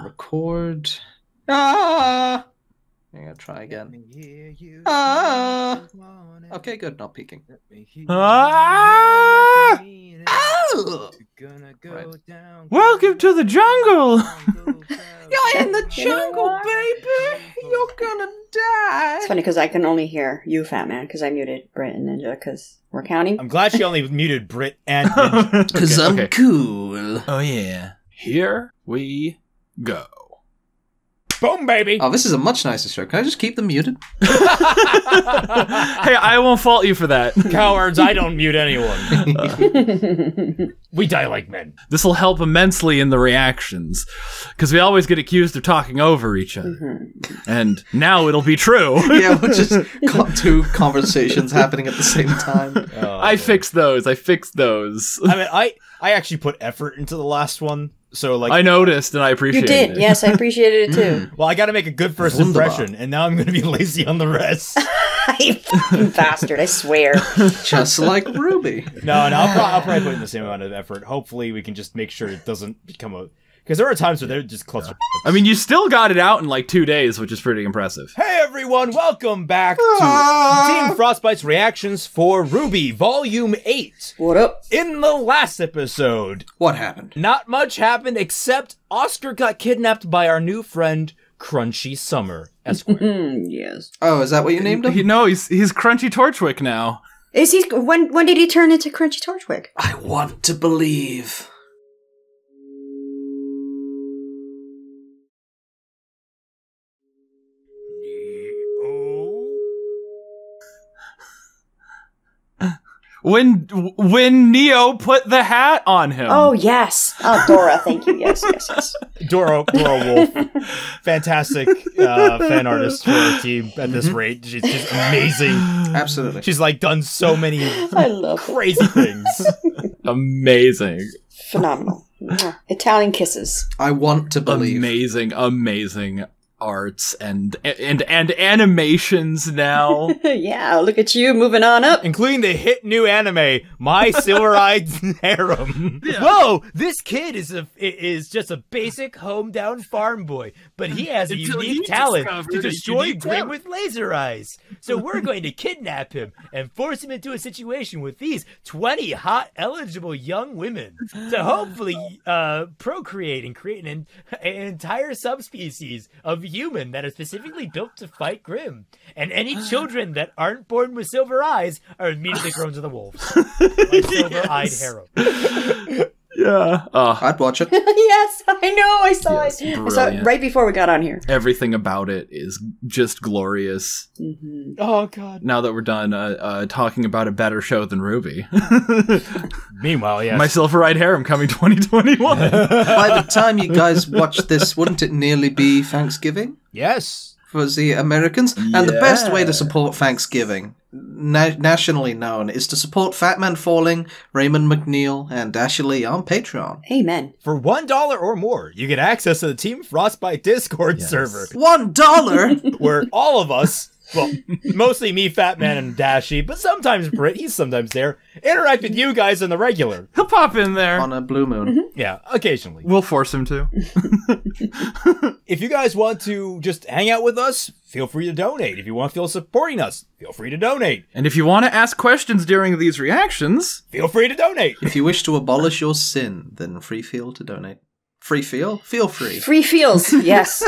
Record. Ah! I'm gonna try again. Ah! Okay, good. Not peeking. Ah! Oh! Right. Welcome to the jungle! You're in the jungle, baby! You're gonna die! It's funny because I can only hear you, Fat Man, because I muted Brit and Ninja because we're counting. I'm glad she only muted Brit and Ninja. Because I'm cool. Oh yeah. Here we go. Boom, baby! Oh, this is a much nicer show. Can I just keep them muted? Hey, I won't fault you for that. Cowards, I don't mute anyone. We die like men. This will help immensely in the reactions, because we always get accused of talking over each other. And now it'll be true. Yeah, we'll just got two conversations happening at the same time. I fixed those. I I mean, I actually put effort into the last one. So, like, I noticed and I You appreciated did, it. yes, I appreciated it too. well, I gotta make a good first impression, and now I'm gonna be lazy on the rest. You fucking bastard, I swear. Just like RWBY. No, I'll probably put in the same amount of effort. Hopefully, we can just make sure it doesn't become a... Because there are times where they're just cluster. I mean, you still got it out in like 2 days, which is pretty impressive. Hey everyone, welcome back to Team Frostbite's reactions for RWBY Volume 8. What up? In the last episode, What happened? not much happened except Oscar got kidnapped by our new friend, Crunchy Summer, Esquire. Yes. Oh, is that what you named him? No, he's Crunchy Torchwick now. Is he, when did he turn into Crunchy Torchwick? I want to believe. When Neo put the hat on him. Oh, yes. Oh, Dora, thank you. Yes, yes, yes. Dora Wolf, fantastic fan artist for our team at this rate. She's amazing. Absolutely. She's like done so many I love it. crazy things. Amazing. Phenomenal. Mwah. Italian kisses. I want to believe. Amazing arts and animations now. Yeah, look at you moving on up. Including the hit new anime, My Silver-Eyed Harem. Yeah. Whoa, this kid is just a basic home-down farm boy, but he has a Until he unique talent discovered to a destroy unique Grim talent. with laser eyes. So we're going to kidnap him and force him into a situation with these 20 hot, eligible young women to hopefully procreate and create an entire subspecies of human that are specifically built to fight Grim. And any children that aren't born with silver eyes are immediately grown to the wolves. Like silver-eyed Yes. harem. Yeah. I'd watch it. Yes, I know. I saw Yes, it. I saw it brilliant. right before we got on here. Everything about it is just glorious. Oh, God. Now that we're done talking about a better show than RWBY. Meanwhile, yes. My Silver-Eyed Harem coming 2021. By the time you guys watch this, wouldn't it nearly be Thanksgiving Yes. for the Americans? And the best way to support Thanksgiving, nationally known, is to support Fatmanfalling, Raymond McNeil, and Ashley on Patreon. Amen. For $1 or more, you get access to the Team Frostbite Discord server, $1? where all of us, well, mostly me, Fat Man, and Dashy, but sometimes Britt, he's sometimes there, interact with you guys in the regular. He'll pop in there. On a blue moon. Yeah, occasionally. We'll force him to. If you guys want to just hang out with us, feel free to donate. If you want to feel supporting us, feel free to donate. And if you want to ask questions during these reactions, Feel free to donate. If you wish to abolish your sin, then free feel to donate. Free feel? Feel free. Free feels. Yes.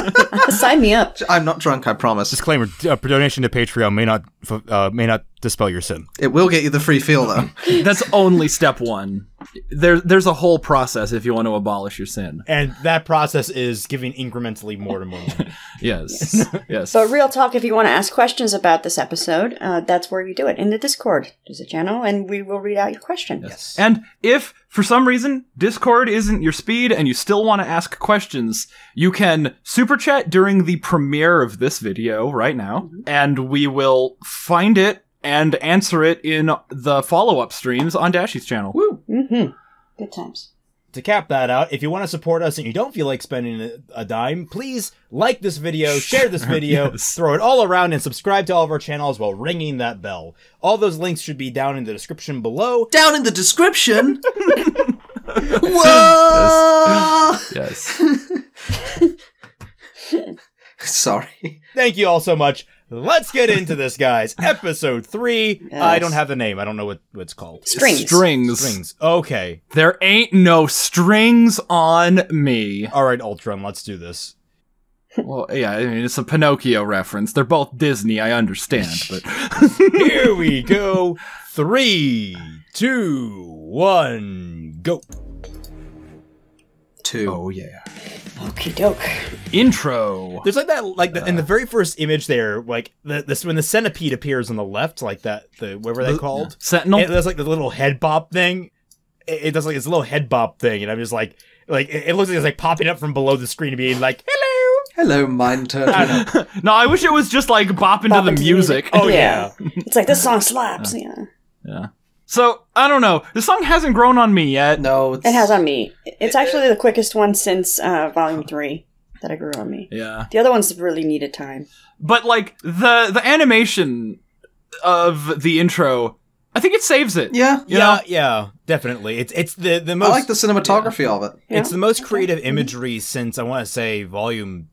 Sign me up. I'm not drunk, I promise. Disclaimer, donation to Patreon may not dispel your sin. It will get you the free feel, though. that's only step one. There's a whole process if you want to abolish your sin. And that process is giving incrementally more and more money. Yes. Yes. But real talk, if you want to ask questions about this episode, that's where you do it. In the Discord. There's a channel, and we will read out your question. Yes. And if, for some reason, Discord isn't your speed and you still want to ask questions, you can super chat during the premiere of this video right now, and we will find it and answer it in the follow-up streams on Dashy's channel. Woo! Good times. To cap that out, if you want to support us and you don't feel like spending a dime, please like this video, share this video, Yes. throw it all around, and subscribe to all of our channels while ringing that bell. All those links should be down in the description below. Down in the description! Whoa! Yes. Sorry. Thank you all so much. Let's get into this, guys. Episode 3. Yes. I don't have the name. I don't know what it's called. Strings. Strings. Okay. There ain't no strings on me. All right, Ultron, let's do this. Well, yeah, I mean, it's a Pinocchio reference. They're both Disney, I understand, but... Here we go. 3, 2, 1, go. 2. Oh, yeah. Okie doke. Intro. There's like that, like in the very first image there, like this when the centipede appears on the left, like that, whatever they called Sentinel? It does like the little head bop thing. It does like this little head bop thing, and I'm just like it looks like it's like popping up from below the screen and being like, hello. Hello, Mind Turtle. No, I wish it was just like bopping to the music. Oh yeah. It's like, this song slaps. Yeah. Yeah. So, I don't know. The song hasn't grown on me yet. No, it's... It has on me. It's actually the quickest one since Volume 3 that it grew on me. Yeah. The other ones really needed time. But, like, the animation of the intro, I think it saves it. Yeah. You know? Yeah, definitely. It's the most. I like the cinematography of it. Yeah. It's the most creative imagery since I want to say Volume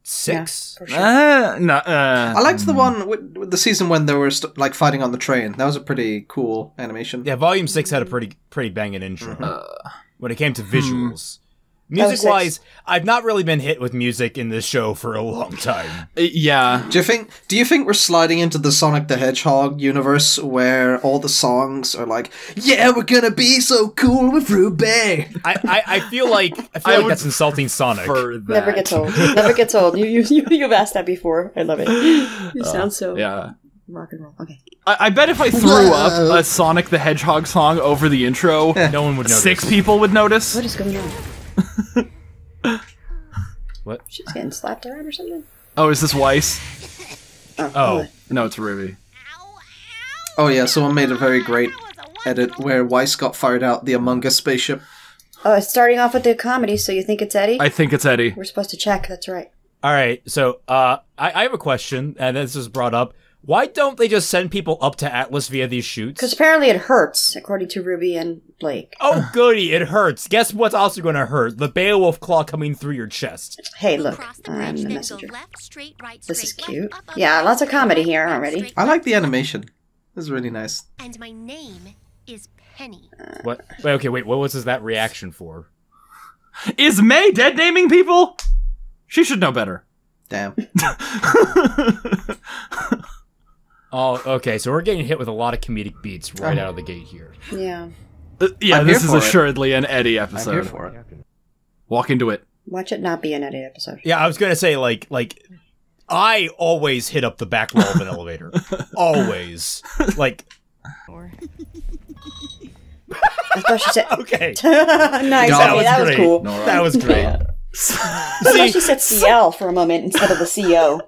6. Yeah, for sure. I liked the one with the season when they were like fighting on the train. That was a pretty cool animation. Yeah, Volume 6 had a pretty banging intro. When it came to visuals. That was Music-wise, I've not really been hit with music in this show for a long time. Yeah. Do you think we're sliding into the Sonic the Hedgehog universe where all the songs are like, yeah, we're gonna be so cool with RWBY? I feel like that's insulting Sonic. Never gets old. Never gets old. You've asked that before. I love it. You sound so rock and roll. Okay. I bet if I threw up a Sonic the Hedgehog song over the intro, no one would notice. 6 people would notice. What is going on? What? She's getting slapped around or something? Oh, is this Weiss? Oh. No, it's RWBY. Oh yeah, someone made a very great edit where Weiss got fired out the Among Us spaceship. Oh, it's starting off with the comedy, so you think it's Eddie? I think it's Eddie. We're supposed to check, that's right. Alright, so, I have a question, and this was brought up. Why don't they just send people up to Atlas via these chutes? Because apparently it hurts, according to RWBY and Blake. Oh, goody, it hurts. Guess what's also going to hurt? The Beowulf claw coming through your chest. Hey, look, I'm the messenger. This is cute. Yeah, lots of comedy here already. I like the animation. This is really nice. And my name is Penny. What? Wait, what was that reaction for? Is May dead naming people? She should know better. Damn. Oh, okay, so we're getting hit with a lot of comedic beats right out of the gate here. Yeah. Yeah, I'm this here is for it. assuredly an Eddie I'm episode. here for it. Walk into it. Watch it not be an Eddie episode. Yeah, I was going to say, like, I always hit up the back wall of an elevator. Always. Like... I thought she said... Okay. Nice, okay, that was cool. Nora. That was great. I thought she said CL for a moment instead of the CO.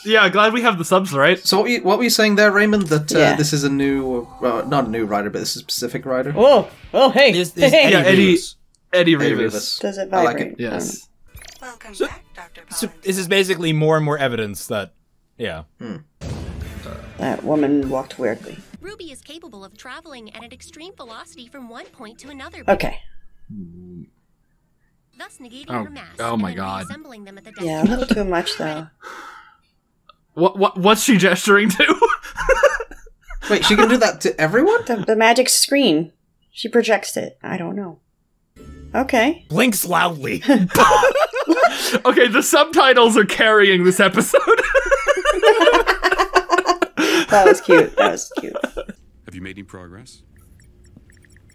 Yeah, glad we have the subs, right? So what were you saying there, Raymond? That Yeah. this is a new, not a new writer, but this is a specific writer? Oh, hey. This Hey. Yeah, Eddie Hey, Rivas. Does it I like vibrate? it. Yes. Welcome So- back, Dr. So Collins. this is basically more and more evidence that, yeah. That woman walked weirdly. RWBY is capable of traveling at an extreme velocity from one point to another. Okay. Thus negating Oh- her mass. oh my and then God. reassembling them at the Yeah, a little too much, though. What's she gesturing to? Wait, she can do that to everyone? The magic screen. She projects it. I don't know. Okay. Blinks loudly. Okay, the subtitles are carrying this episode. That was cute. That was cute. Have you made any progress?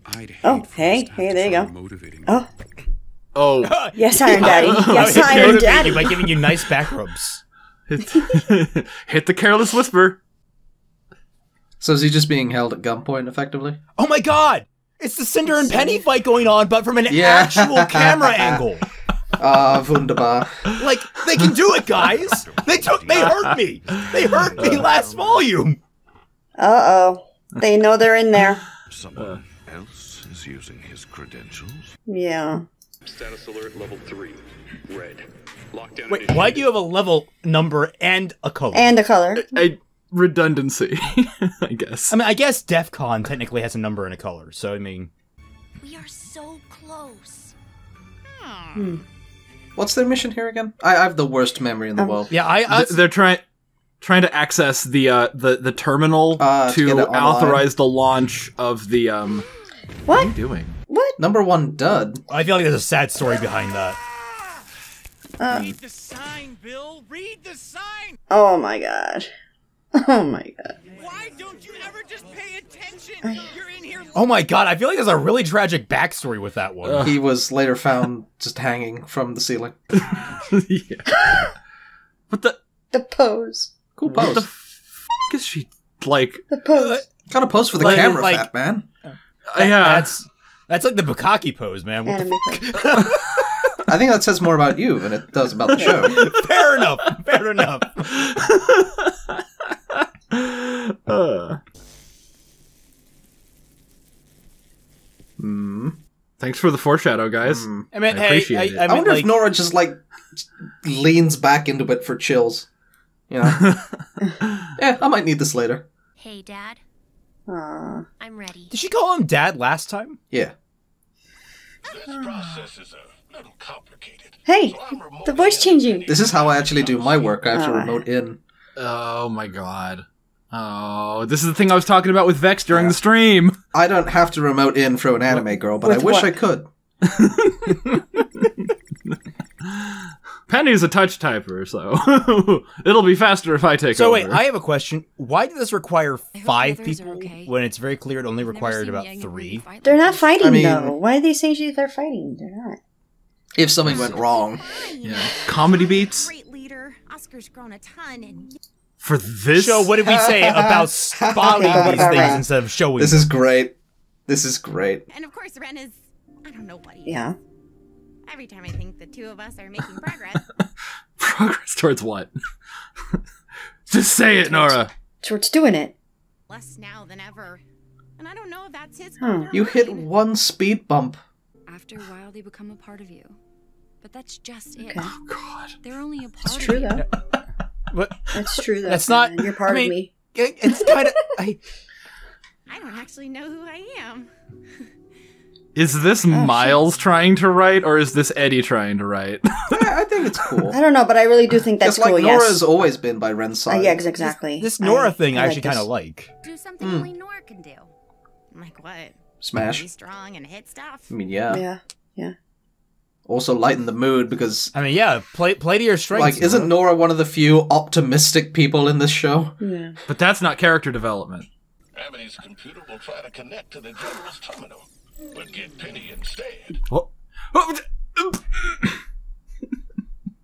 I'd hate Oh, for hey, us to have hey, to there you try go. motivating Oh, Oh. yes, Iron Daddy. Yes, It's Iron motivating Daddy. you by giving you nice back rubs. Hit the careless whisper. So is he just being held at gunpoint, effectively? Oh my god! It's the Cinder and Penny fight going on, but from an Yeah. actual camera angle. Ah, wunderbar. Like, they can do it, guys! They hurt me! They hurt me last volume! Uh-oh. They know they're in there. Someone else is using his credentials? Yeah. Status alert level 3. Red. Lockdown. Wait, why do you have a level number and a color? And the color. A redundancy, I guess. I mean, I guess DEF CON technically has a number and a color, so I mean... We are so close. What's their mission here again? I have the worst memory in the world. Yeah, They're trying to access the terminal to get it authorize the launch of the What? What are you doing? What? Number 1 dud. I feel like there's a sad story behind that. Read the sign, Bill. Read the sign. Oh my god. Oh my god. Why don't you ever just pay attention? You're in here. Oh my god, I feel like there's a really tragic backstory with that one. He was later found just hanging from the ceiling. Yeah. What the pose. Cool pose. What the f*** is she like? The pose. Gotta pose for the Like- camera, like- fat man. Yeah. That's like the Bukkake pose, man. What the Anime pose. I think that says more about you than it does about the show. Fair enough. Fair enough. Thanks for the foreshadow, guys. I mean, I appreciate it. I mean, wonder like, if Nora just, like, leans back into it for chills. You know? Yeah, I might need this later. Hey, Dad. Aww. I'm ready. did she call him Dad last time? Yeah. This process is a little complicated. Hey, the voice changing. This is how I actually do my work. I have to remote in. Oh my god. Oh, this is the thing I was talking about with Vex during the stream. I don't have to remote in for an anime girl, but I With wish what? I could. Penny's a touch typer, so it'll be faster if I take So over. wait, I have a question. Why did this require hope 5 the others people are okay. when it's very clear it only Never required seen about the young 3? women fight They're like not this. fighting, I mean- though. Why are they saying they're fighting? They're not. If something went wrong. Yeah. Comedy beats Great leader. Oscar's grown a ton, and for this. So what did we say about spotting Okay, these but things Ren. instead of showing This them? is great. This is great. and of course Ren is. I don't know what he is. Yeah. Every time I think the two of us are making progress, Progress towards what? Just say it, Nora. Towards doing it. less now than ever. And I don't know if that's his Hmm. fault or You hit mine. 1 speed bump. After a while, they become a part of you. But that's just it. Okay. Oh god. They're only a part It's of true, you. though. What? That's true, though. That's not- You're part I mean- of me. It's kind of. I don't actually know who I am. Is this Miles trying to write, or is this Eddie trying to write? I think it's cool. I don't know, but I really do think that's It's like cool, Nora's yes. always been by Ren's side. Yeah, exactly. This Nora I thing I like actually kind this. of like. Do something only Nora can do. I'm like, what? Be Smash. strong and hit stuff. I mean, yeah. Yeah, yeah. Also lighten the mood because, I mean, yeah, play to your strengths. like, isn't Nora one of the few optimistic people in this show? Yeah. But that's not character development. Amity's computer will try to connect to the general's terminal, but get Penny instead. What?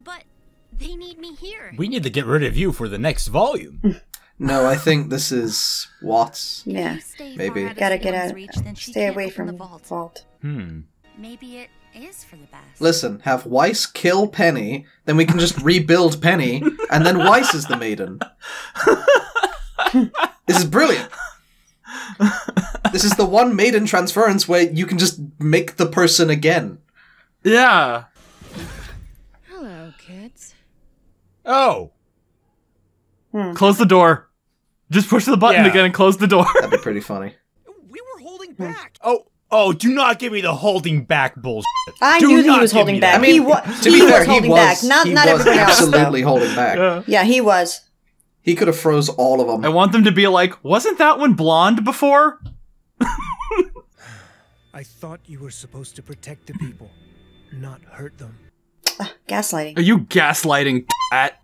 But they need me here. We need to get rid of you for the next volume. No, I think this is Watts. Yeah. Stay Maybe. far out of Gotta get Swan's out. reach, then she Stay can't away open from the the vault. vault. Maybe it is for the best. Listen, have Weiss kill Penny, then we can just rebuild Penny, and then Weiss is the maiden. This is brilliant. This is the one maiden transference where you can just make the person again. Yeah. Hello, kids. Oh, Close the door. Just push the button Yeah. again and close the door. That'd be pretty funny. We were holding back. oh! Do not give me the holding back bullshit. I Do knew that not he was give holding me back. that. I mean, he to was be fair, he holding was, back. Not he everybody was else, though. absolutely holding back. Yeah, he was. He could have froze all of them. I want them to be like, wasn't that one blonde before? I thought you were supposed to protect the people, not hurt them. Gaslighting. Are you gaslighting at?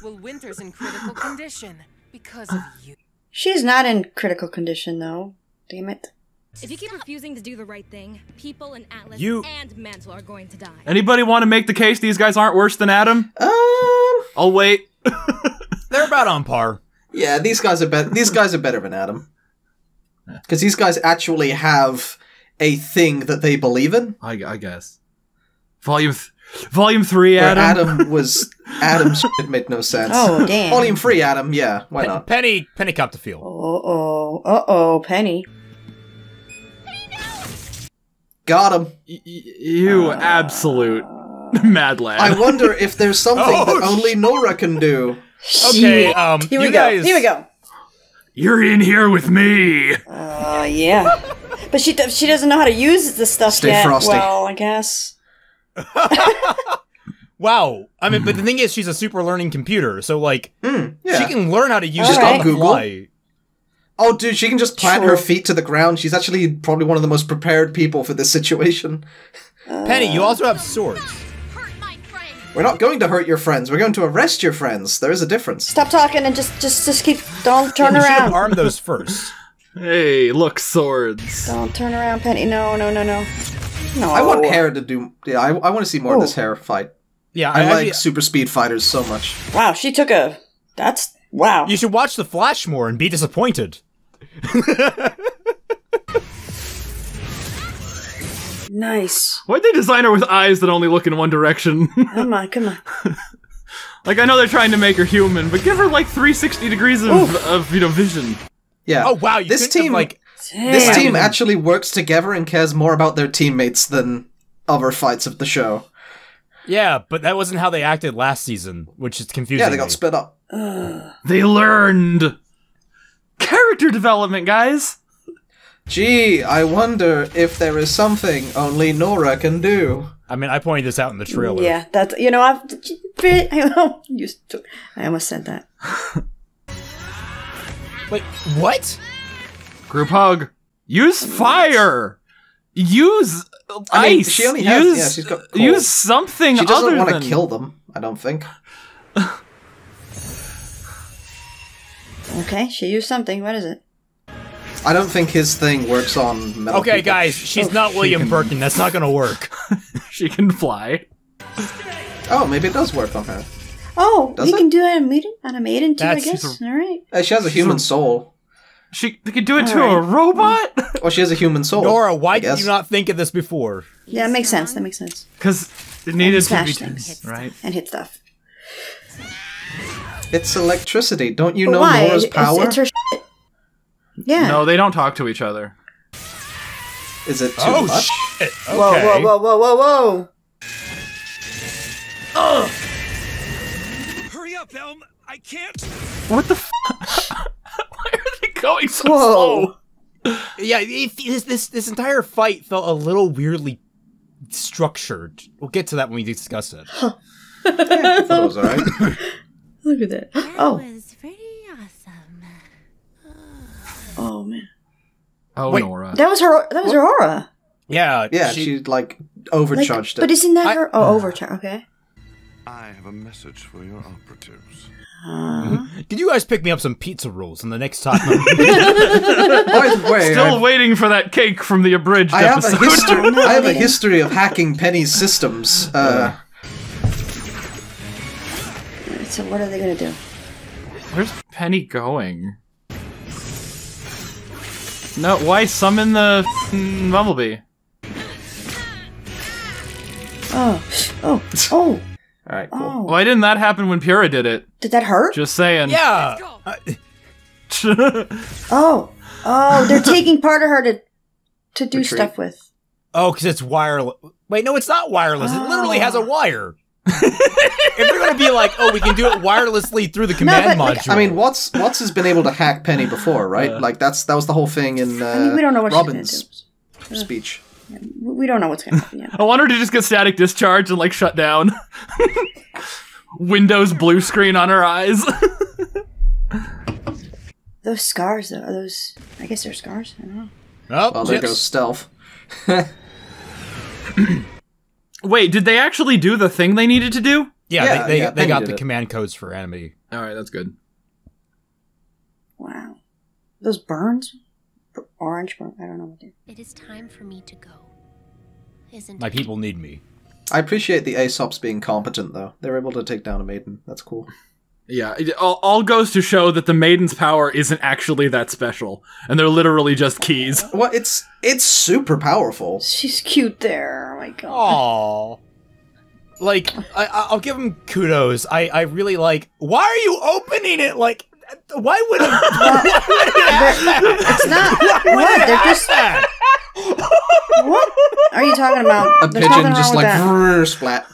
Well, Winter's in critical condition because of you. She's not in critical condition, though. Damn it. If you keep refusing to do the right thing, people in Atlas You- and Mantle are going to die. Anybody want to make the case these guys aren't worse than Adam? I'll wait. They're about on par. Yeah, these guys are better. These guys are better than Adam, because these guys actually have a thing that they believe in. I guess. Volume 3, Where Adam. Adam's shit made no sense. Oh, damn. Volume 3, Adam. Yeah, why not? Penny copped the feel. Uh-oh, Penny. Got him. You absolute mad lad. I wonder if there's something that only Nora can do. Okay, Here we you go. guys. Here we go. You're in here with me. Yeah. But she doesn't know how to use the stuff Stay yet. frosty. Well, I guess. Wow. I mean, but the thing is, she's a super learning computer, so like, yeah. she can learn how to use Just it on on Google. fly. Oh, dude, she can just plant her feet to the ground. She's actually probably one of the most prepared people for this situation. Penny, you also have swords. We're not going to hurt your friends. We're going to arrest your friends. There is a difference. Stop talking and just keep. Don't turn You should have around. armed those first. Hey, look, swords. Don't turn around, Penny. No. No. I want Hair to do... Yeah, I want to see more of this Hair fight. Yeah, I like super speed fighters so much. Wow, she took a... That's... Wow. You should watch The Flash more and be disappointed. Nice. Why'd they design her with eyes that only look in one direction? Come on. Like, I know they're trying to make her human, but give her like 360 degrees of vision. Yeah. Oh wow, this team This team actually works together and cares more about their teammates than other fights of the show. Yeah, but that wasn't how they acted last season, which is confusing. Yeah, they got split up. They learned character development, guys. Gee, I wonder if there is something only Nora can do. I mean, I pointed this out in the trailer. Yeah, that's, I almost said that. Wait, what? Group hug. Use fire. Use ice. I mean, she only has, use, she's got cold. Use something She doesn't other want to than... kill them, I don't think. Okay, she used something. What is it? I don't think his thing works on metal Okay, people. guys, she's not William Birkin. That's not gonna work. She can fly. Oh, maybe it does work on her. Oh, Does you it? can do it on a maiden too, I That's- guess. All right. She has a human soul. She could do it to a robot? Well, she has a human soul. Nora, why I did guess. you not think of this before? Yeah, that makes sense. That makes sense. Because it needed to smash be things. right. And hit stuff. It's electricity. Don't you But know why? Nora's power? It's her shit. Yeah. No, they don't talk to each other. Is it too Oh, much? shit. Okay. Whoa. Ugh! Hurry up, Elm! I can't. What the f? Why are they going so Whoa. slow? Yeah, this entire fight felt a little weirdly structured. We'll get to that when we discuss it. Yeah, I thought it was alright. Look at that. Oh. was pretty awesome. Oh man. Oh, Wait, Nora. That was her aura. Yeah, Yeah, she like overcharged But it. isn't that her? Oh, overcharge. Okay. I have a message for your operatives. Could you guys pick me up some pizza rolls in the next time? By the way, Still waiting for that cake from the abridged I have episode. a history. I have a history of hacking Penny's systems. So what are they gonna do? Where's Penny going? No, why summon the Bumblebee? Oh. All right, cool. Oh. Why didn't that happen when Pura did it? Did that hurt? Just saying. Yeah. Oh, they're taking part of her to do Retreat. stuff with. Oh, because it's wireless. Wait, no, it's not wireless. It literally has a wire. If they're gonna be like, oh, we can do it wirelessly through the command but, like, module. I mean, Watts has been able to hack Penny before, right? Like that was the whole thing in we don't know what Robin's speech. We don't know what's gonna happen yet. I want her to just get static discharge and like shut down. Windows blue screen on her eyes. Those scars, though, are those? I guess they're scars. I don't know. Oh, Well, there chips. goes stealth. Wait, did they actually do the thing they needed to do? Yeah, they Penny got did the it. command codes for enemy. All right, that's good. Wow, those burns, orange burn. I don't know what they're. It is time for me to go. Isn't My it? people need me. I appreciate the Aesops being competent, though. They're able to take down a maiden. That's cool. Yeah, it all goes to show that the maiden's power isn't actually that special, and they're literally just keys. Well, it's super powerful. She's cute there. Oh my god. Aww. Like, I'll give them kudos. I really like. Why are you opening it? Like, why would it? It's not. What? They're just. What are you talking about? A There's pigeon nothing just wrong like with that. vrr, splat.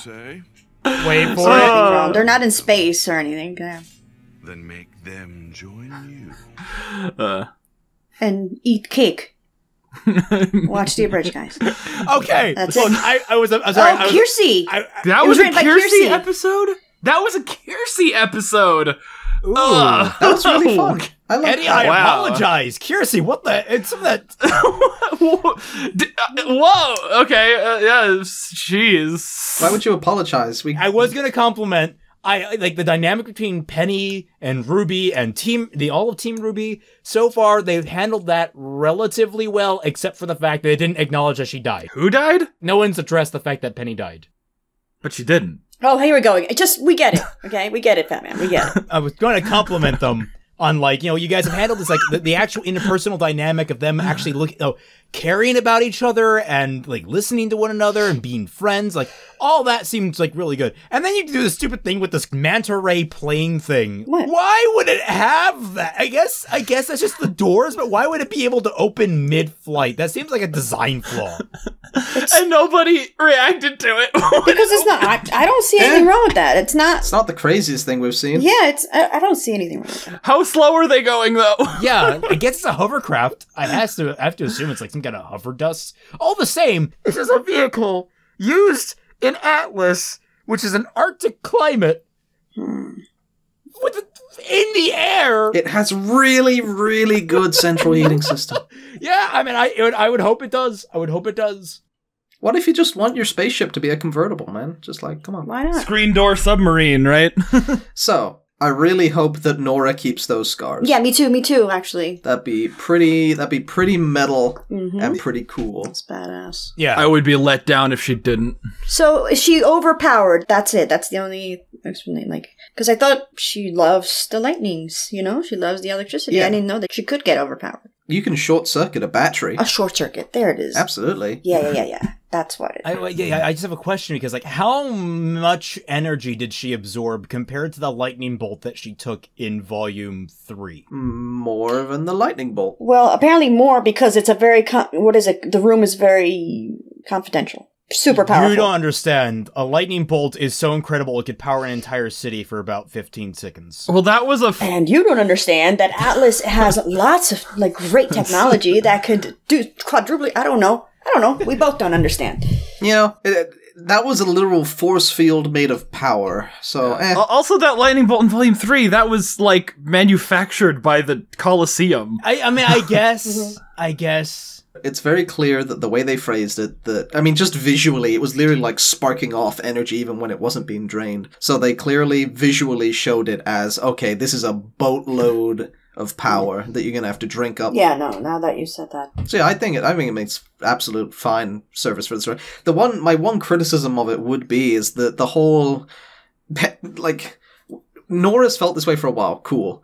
Say, Wait for Nothing it. wrong. They're not in space or anything. Yeah. then make them join you. And eat cake. Watch the abridged, guys. Okay. That's Look, it. I was sorry. I was, Kiersey. That It was was a written by Kiersey Kiersey. episode? That was a Kiersey episode. Ooh. That was really fun. I like Eddie, that. I apologize. Kiersey, what the? It's some of that. Whoa. Okay. Yeah. Jeez. Why would you apologize? I was gonna compliment. I like the dynamic between Penny and Ruby and all of Team RWBY. So far, they've handled that relatively well, except for the fact that they didn't acknowledge that she died. Who died? No one's addressed the fact that Penny died. But she didn't. Oh, here we go. We get it. Okay, we get it, Fatman. We get it. I was going to compliment them on, like, you know, you guys have handled this, like, the actual interpersonal dynamic of them actually caring about each other and, like, listening to one another and being friends. Like, all that seems, like, really good. And then you do this stupid thing with this manta ray plane thing. What? Why would it have that? I guess that's just the doors, but why would it be able to open mid-flight? That seems like a design flaw. And nobody reacted to it. Because it's not. I don't see anything wrong with that. It's not. It's not the craziest thing we've seen. Yeah, I don't see anything wrong with that. How slow are they going, though? Yeah, I guess it's a hovercraft. I have to assume it's like some kind of hover dust. All the same, this is a vehicle used in Atlas, which is an Arctic climate, in the air. It has really, really good central heating system. Yeah, I mean, I would hope it does. I would hope it does. What if you just want your spaceship to be a convertible, man? Just like, come on. Why not? Screen door submarine, right? So, I really hope that Nora keeps those scars. Yeah, me too, actually. That'd be pretty metal and pretty cool. That's badass. Yeah. I would be let down if she didn't. So, is she overpowered? That's it. That's the only explanation. Like, because I thought she loves the lightnings, you know? She loves the electricity. Yeah. I didn't know that she could get overpowered. You can short-circuit a battery. A short circuit. There it is. Absolutely. Yeah. That's what it is. I just have a question because, like, how much energy did she absorb compared to the lightning bolt that she took in Volume 3? More than the lightning bolt. Well, apparently more because it's a very... the room is very confidential. Super powerful. You don't understand. A lightning bolt is so incredible it could power an entire city for about 15 seconds. Well, that was And you don't understand that Atlas has lots of, like, great technology that could do quadruply... I don't know. We both don't understand. You know, that was a literal force field made of power. So, Also, that lightning bolt in Volume 3, that was, like, manufactured by the Colosseum. I mean, I guess. It's very clear that the way they phrased it, just visually, it was literally like sparking off energy even when it wasn't being drained. So they clearly visually showed it as, okay, this is a boatload of power that you're gonna have to drink up. Yeah, no, now that you said that. So yeah, I think it makes absolute fine service for the story. My one criticism of it would be is that the whole, like, Nora's felt this way for a while, cool.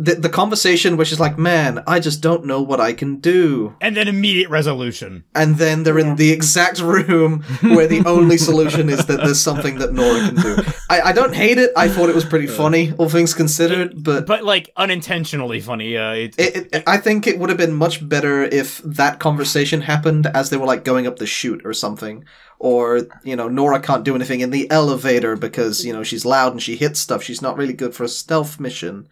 The conversation where she's like, man, I just don't know what I can do. And then immediate resolution. And then they're in the exact room where the only solution is that there's something that Nora can do. I don't hate it. I thought it was pretty funny, all things considered, but like, unintentionally funny. I think it would have been much better if that conversation happened as they were, like, going up the chute or something. Or, you know, Nora can't do anything in the elevator because, you know, she's loud and she hits stuff. She's not really good for a stealth mission.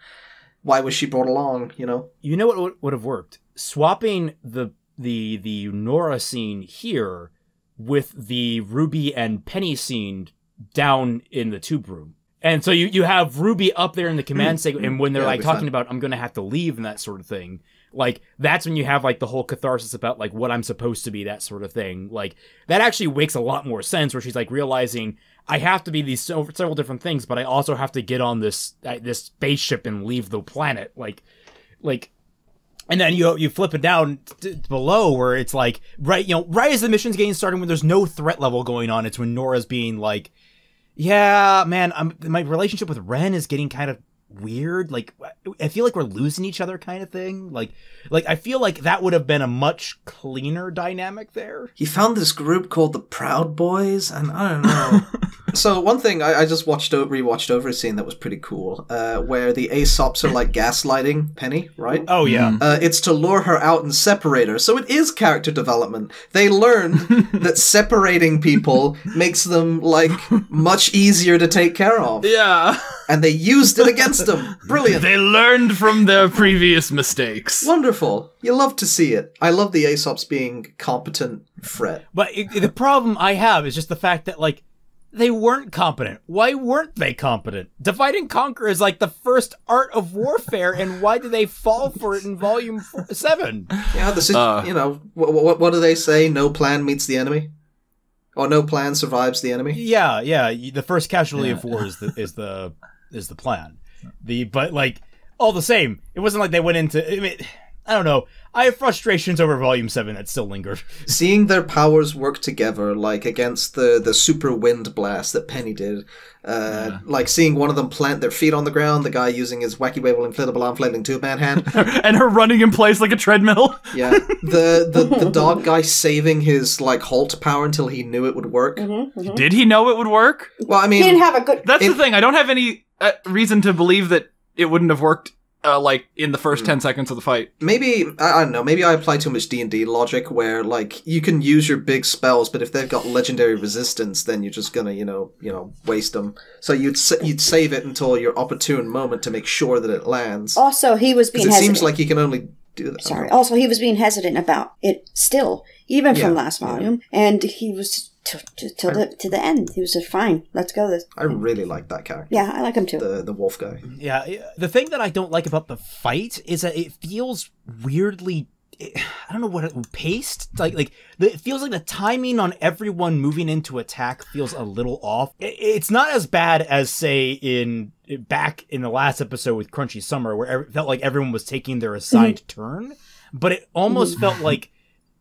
Why was she brought along, you know? You know what would have worked? Swapping the Nora scene here with the RWBY and Penny scene down in the tube room. And so you have RWBY up there in the command segment, and when they're like talking about, I'm going to have to leave and that sort of thing, like, that's when you have, like, the whole catharsis about, like, what I'm supposed to be, that sort of thing. Like, that actually makes a lot more sense, where she's, like, realizing, I have to be these several different things, but I also have to get on this spaceship and leave the planet. Like, and then you flip it down below where it's like, right as the mission's getting started, when there's no threat level going on, it's when Nora's being like, yeah, man, my relationship with Ren is getting kind of weird. Like, I feel like we're losing each other, kind of thing. Like I feel like that would have been a much cleaner dynamic there. He found this group called the Proud Boys, and I don't know. So one thing I just rewatched over a scene that was pretty cool, where the Aesops are like gaslighting Penny, right? Oh yeah. It's to lure her out and separate her. So it is character development. They learned that separating people makes them like much easier to take care of. Yeah. And they used it against them. Brilliant. They learned from their previous mistakes. Wonderful. You love to see it. I love the Aesops being competent threat. But the problem I have is just the fact that, like, they weren't competent. Why weren't they competent? Divide and conquer is like the first art of warfare, and why do they fall for it in Volume 7? Yeah, you know, what do they say? No plan meets the enemy? Or no plan survives the enemy? Yeah. The first casualty of war is the plan. But like, all the same, it wasn't like they went into. I mean, I don't know. I have frustrations over Volume 7 that still linger. Seeing their powers work together, like against the super wind blast that Penny did, like seeing one of them plant their feet on the ground, the guy using his wacky wavable inflatable arm flailing tube man hand, and her running in place like a treadmill. Yeah, the dog guy saving his like halt power until he knew it would work. Did he know it would work? Well, I mean, he didn't have a good. That's the thing. I don't have any reason to believe that it wouldn't have worked. Like in the first 10 seconds of the fight. Maybe, I don't know, maybe I apply too much D&D logic where, like, you can use your big spells, but if they've got legendary resistance, then you're just gonna, you know, waste them. So you'd save it until your opportune moment to make sure that it lands. Also, he was being hesitant. It seems like you can only do that. Sorry. Also, he was being hesitant about it still, even from last volume, and he was to the end. He was just fine. Let's go. I really like that character. Yeah, I like him too. The wolf guy. Yeah, the thing that I don't like about the fight is that it feels weirdly. I don't know what paced. Like it feels like the timing on everyone moving into attack feels a little off. It's not as bad as say back in the last episode with Crunchy Summer, where it felt like everyone was taking their assigned turn, but it almost felt like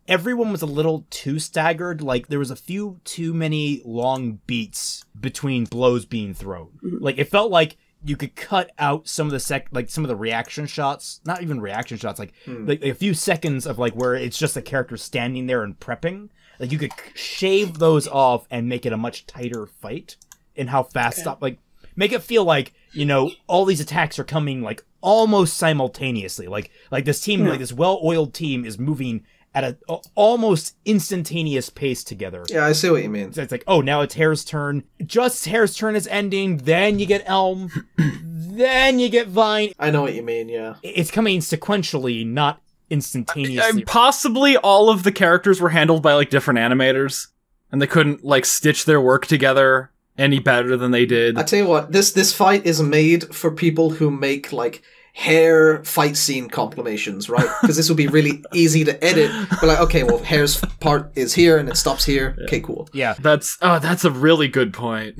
everyone was a little too staggered. Like there was a few too many long beats between blows being thrown. Like it felt like you could cut out some of the some of the reaction shots, not even reaction shots, like a few seconds of like where it's just a character standing there and prepping. Like you could shave those off and make it a much tighter fight in how fast like make it feel like, you know, all these attacks are coming like almost simultaneously. Like this team, like this well-oiled team is moving at an almost instantaneous pace together. Yeah, I see what you mean. So it's like, oh, now it's Hare's turn. Just Hare's turn is ending, then you get Elm, then you get Vine. I know what you mean, yeah. It's coming sequentially, not instantaneously. Possibly all of the characters were handled by, like, different animators, and they couldn't, like, stitch their work together any better than they did. I tell you what, this fight is made for people who make, like, Hare fight scene compilations, right? Because this would be really easy to edit. But like, okay, well, Hare's part is here and it stops here. Yeah. Okay, cool. Yeah, that's a really good point.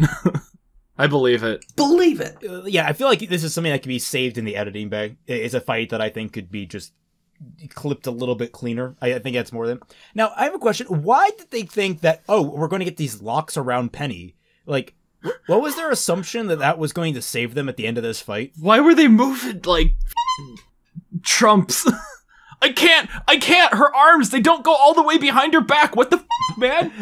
I believe it. Believe it. Yeah, I feel like this is something that can be saved in the editing bay. It's a fight that I think could be just clipped a little bit cleaner. I think that's more than. Now, I have a question. Why did they think that? Oh, we're going to get these locks around Penny, like. What was their assumption that was going to save them at the end of this fight? Why were they moving like trumps? I can't. Her arms, they don't go all the way behind her back. What the man?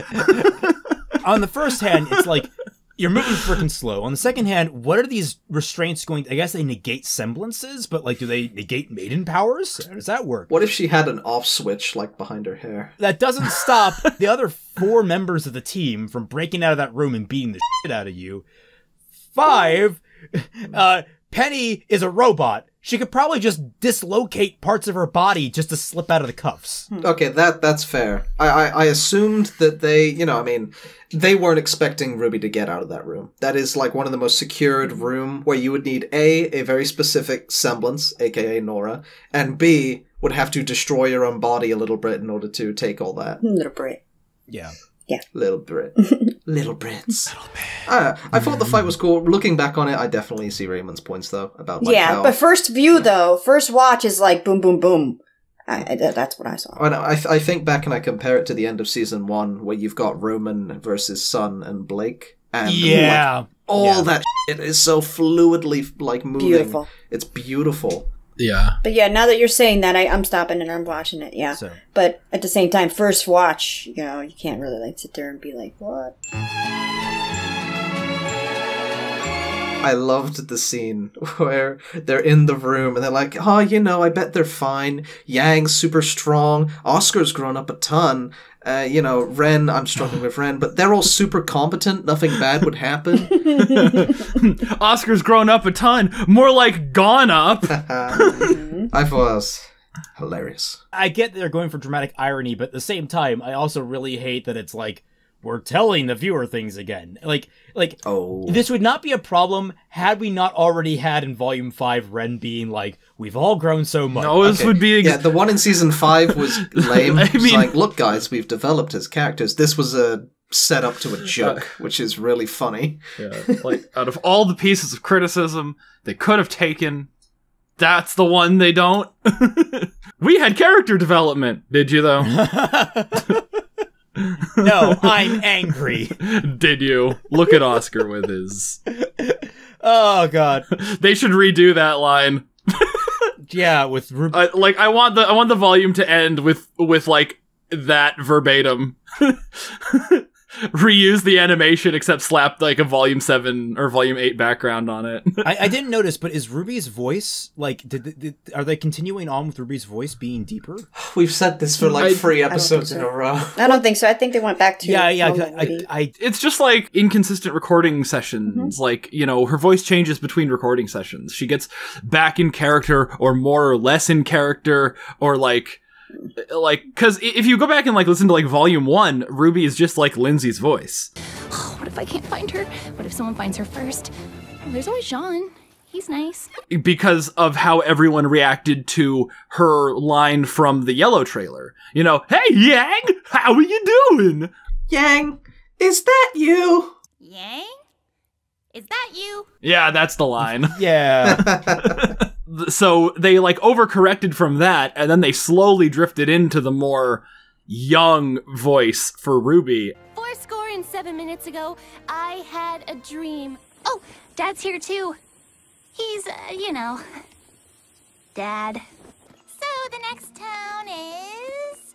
On the first hand, it's like you're moving freaking slow. On the second hand, what are these restraints going to, I guess they negate semblances, but like do they negate maiden powers? How does that work? What if she had an off switch like behind her hair? That doesn't stop the other 4 members of the team from breaking out of that room and beating the shit out of you. 5, Penny is a robot. She could probably just dislocate parts of her body just to slip out of the cuffs. Okay, that's fair. I assumed that they weren't expecting Ruby to get out of that room. That is like one of the most secured room where you would need a very specific semblance, aka Nora, and B, would have to destroy your own body a little bit in order to take all that. Little Brit. Yeah. Yeah. Little Brit. Little Brits. I thought the fight was cool. Looking back on it, I definitely see Raymond's points, though, about like how... but first view, though, first watch is like boom, boom, boom. That's what I saw. I think back and I compare it to the end of season 1, where you've got Roman versus Sun and Blake. And that shit is so fluidly like moving. Beautiful. It's beautiful. Yeah. But yeah, now that you're saying that, I'm stopping and I'm watching it, yeah. So. But at the same time, first watch, you know, you can't really like sit there and be like, what? I loved the scene where they're in the room and they're like, oh, you know, I bet they're fine. Yang's super strong. Oscar's grown up a ton. You know, Ren, I'm struggling with Ren, but they're all super competent. Nothing bad would happen. Oscar's grown up a ton. More like gone up. I thought it was hilarious. I get they're going for dramatic irony, but at the same time, I also really hate that it's like, we're telling the viewer things again. Like, this would not be a problem had we not already had in Volume 5 Ren being like, we've all grown so much. No, this would be... Yeah, the one in Season 5 was lame. It was like, look, guys, we've developed as characters. This was a setup to a joke, which is really funny. Yeah, like, out of all the pieces of criticism they could have taken, that's the one they don't. We had character development, did you, though? No, I'm angry. Did you? Look at Oscar with his... Oh, God. They should redo that line. Yeah, with... I want the volume to end with like, that verbatim. Reuse the animation, except slap, like, a Volume 7 or Volume 8 background on it. I didn't notice, but is RWBY's voice, like, are they continuing on with RWBY's voice being deeper? We've said this for, like, 3 episodes in a row. I don't think so. I think they went back to... It's just, like, inconsistent recording sessions. Like, you know, her voice changes between recording sessions. She gets back in character, or more or less in character, or, like, because if you go back and, like, listen to, like, Volume 1, RWBY is just like Lindsay's voice. Oh, what if I can't find her? What if someone finds her first? Well, there's always Jean. He's nice. Because of how everyone reacted to her line from the Yellow trailer. You know, hey, Yang, how are you doing? Yang, is that you? Yang? Is that you? Yeah, that's the line. Yeah. So they, like, overcorrected from that, and then they slowly drifted into the more young voice for RWBY. 7 minutes ago, I had a dream. Oh, Dad's here too. He's, you know, Dad. So the next town is...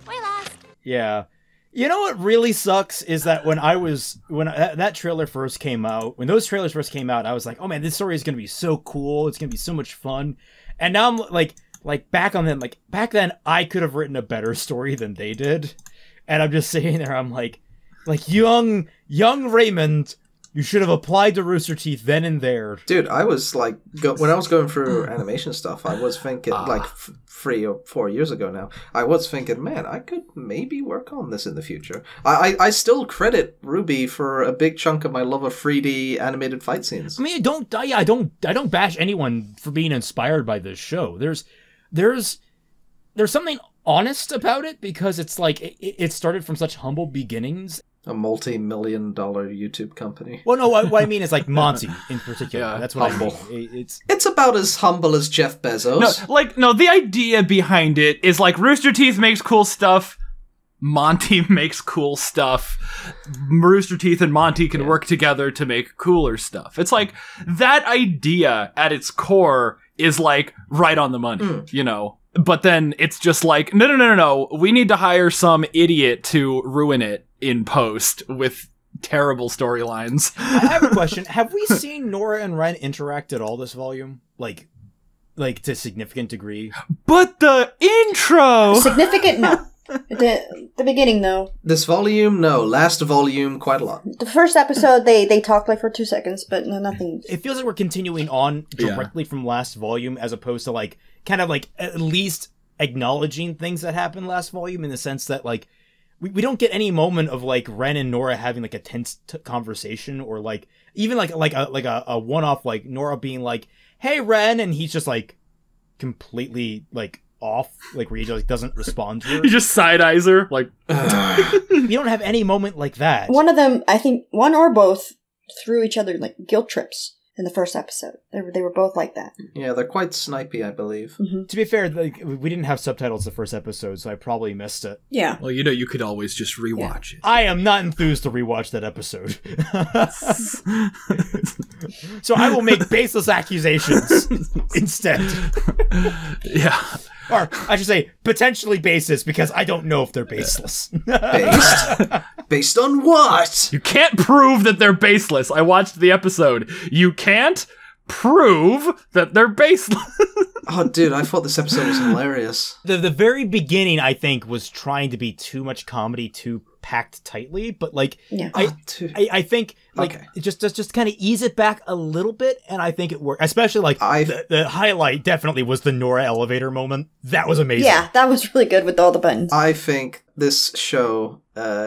We're lost. Yeah. You know what really sucks is that when that trailer first came out, when those trailers first came out, I was like, oh man, this story is going to be so cool. It's going to be so much fun. And now I'm like back then I could have written a better story than they did. And I'm just sitting there, I'm like young Raymond, you should have applied to Rooster Teeth then and there. Dude, I was like, when I was going through animation stuff, I was thinking, 3 or 4 years ago now, I was thinking, man, I could maybe work on this in the future. I still credit RWBY for a big chunk of my love of 3D animated fight scenes. I mean, I don't bash anyone for being inspired by this show. There's something honest about it, because it's like, it started from such humble beginnings. A multi-million-dollar YouTube company. Well, no, what I mean is like Monty in particular. Yeah, that's what humble. I mean. It's about as humble as Jeff Bezos. No, the idea behind it is like Rooster Teeth makes cool stuff, Monty makes cool stuff, Rooster Teeth and Monty can work together to make cooler stuff. It's like, that idea at its core is like right on the money, you know? But then it's just like, no, we need to hire some idiot to ruin it in post with terrible storylines. I have a question. Have we seen Nora and Ren interact at all this volume? Like to a significant degree? But the intro! Significant? No. The beginning, though. This volume, no. Last volume, quite a lot. The first episode, they talked like for 2 seconds, but no, nothing. It feels like we're continuing on directly from last volume, as opposed to like, kind of like at least acknowledging things that happened last volume, in the sense that like, we don't get any moment of like Ren and Nora having like a tense conversation, or like even like a one-off, like Nora being like, "Hey Ren," and he's just like completely like off, like where he just like, doesn't respond to her. He just side eyes her like. You don't have any moment like that. One of them, I think, one or both, threw each other like guilt trips in the first episode. They were both like that. Yeah, they're quite snipey, I believe. Mm-hmm. To be fair, like, we didn't have subtitles the first episode, so I probably missed it. Yeah. Well, you know, you could always just rewatch it. I am not enthused to rewatch that episode. So I will make baseless accusations instead. Yeah. Or I should say, potentially baseless, because I don't know if they're baseless. Based on what? You can't prove that they're baseless. I watched the episode. You can't prove that they're baseless. Oh, dude, I thought this episode was hilarious. The very beginning, I think, was trying to be too much comedy, too packed tightly, but like, I think like just kind of ease it back a little bit, and I think it worked. Especially like the highlight definitely was the Nora elevator moment. That was amazing. Yeah, that was really good with all the buttons. I think this show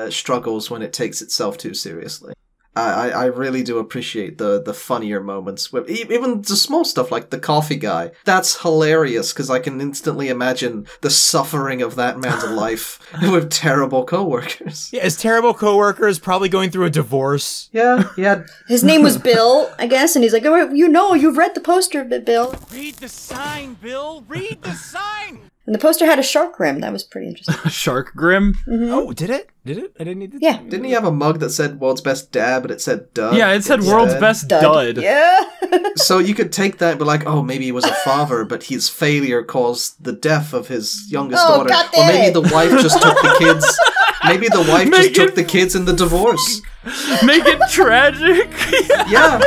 struggles when it takes itself too seriously. I really do appreciate the funnier moments. Even the small stuff like the coffee guy. That's hilarious because I can instantly imagine the suffering of that man's life with terrible coworkers. Yeah, his terrible coworkers probably going through a divorce. Yeah. His name was Bill, I guess, and he's like, oh, you've read the poster, Bill. Read the sign, Bill. Read the sign. And the poster had a shark grim. That was pretty interesting. Shark grim? Mm-hmm. Oh, did it? Did it? I didn't need to. Yeah. Didn't he have a mug that said "World's Best Dad," but it said "Dud"? Yeah, it said "World's Best Dud." Yeah. So you could take that and be like, oh, maybe he was a father, but his failure caused the death of his youngest daughter. Or maybe the wife just took the kids. Maybe the wife just took the kids in the divorce. Make it tragic. Yeah.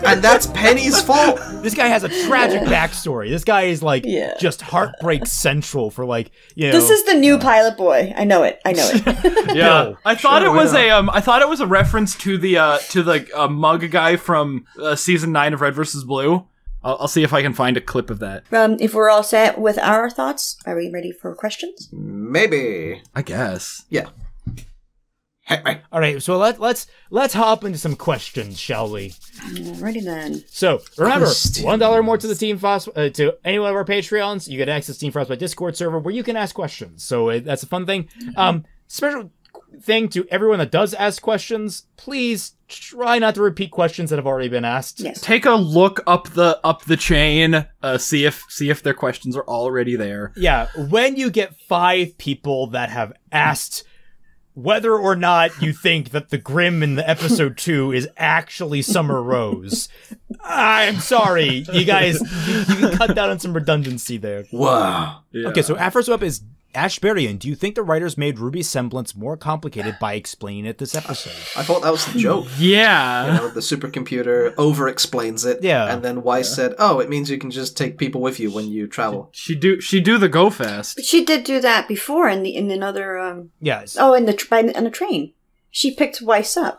And that's Penny's fault. This guy has a tragic backstory. This guy is like just heartbreak central for like, you know. This is the new Pilot Boy. I know it. Yeah. I thought it was I thought it was a reference to the mug guy from season 9 of Red vs. Blue. I'll see if I can find a clip of that. If we're all set with our thoughts, are we ready for questions? Maybe. I guess. Yeah. All right, so let's hop into some questions, shall we? Alrighty then. So remember, $1 more to the Team Frost to any one of our Patreons. You get access to Team Frostbite Discord server where you can ask questions. So that's a fun thing. Special thing to everyone that does ask questions: please try not to repeat questions that have already been asked. Yes. Take a look up the chain. See if their questions are already there. Yeah, when you get 5 people that have asked whether or not you think that the Grimm in the episode 2 is actually Summer Rose, I'm sorry, you guys. You can cut down on some redundancy there. Wow. Yeah. Okay, so our first up is Ashbarian. Do you think the writers made RWBY's semblance more complicated by explaining it this episode? I thought that was the joke. Yeah. You know, the supercomputer over-explains it. Yeah. And then Weiss said, oh, it means you can just take people with you when you travel. She do the go fast. But she did do that before in another. Yes. Oh, on the train, she picked Weiss up.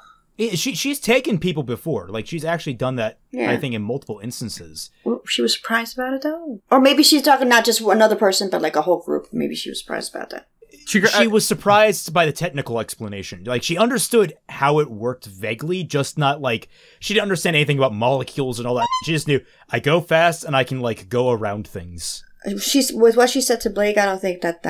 She's taken people before. Like, she's actually done that, I think, in multiple instances. Well, she was surprised about it, though. Or maybe she's talking not just another person, but like a whole group. Maybe she was surprised about that. She was surprised by the technical explanation. Like, she understood how it worked vaguely, just not like... She didn't understand anything about molecules and all that. She just knew, I go fast and I can, like, go around things. With what she said to Blake, I don't think that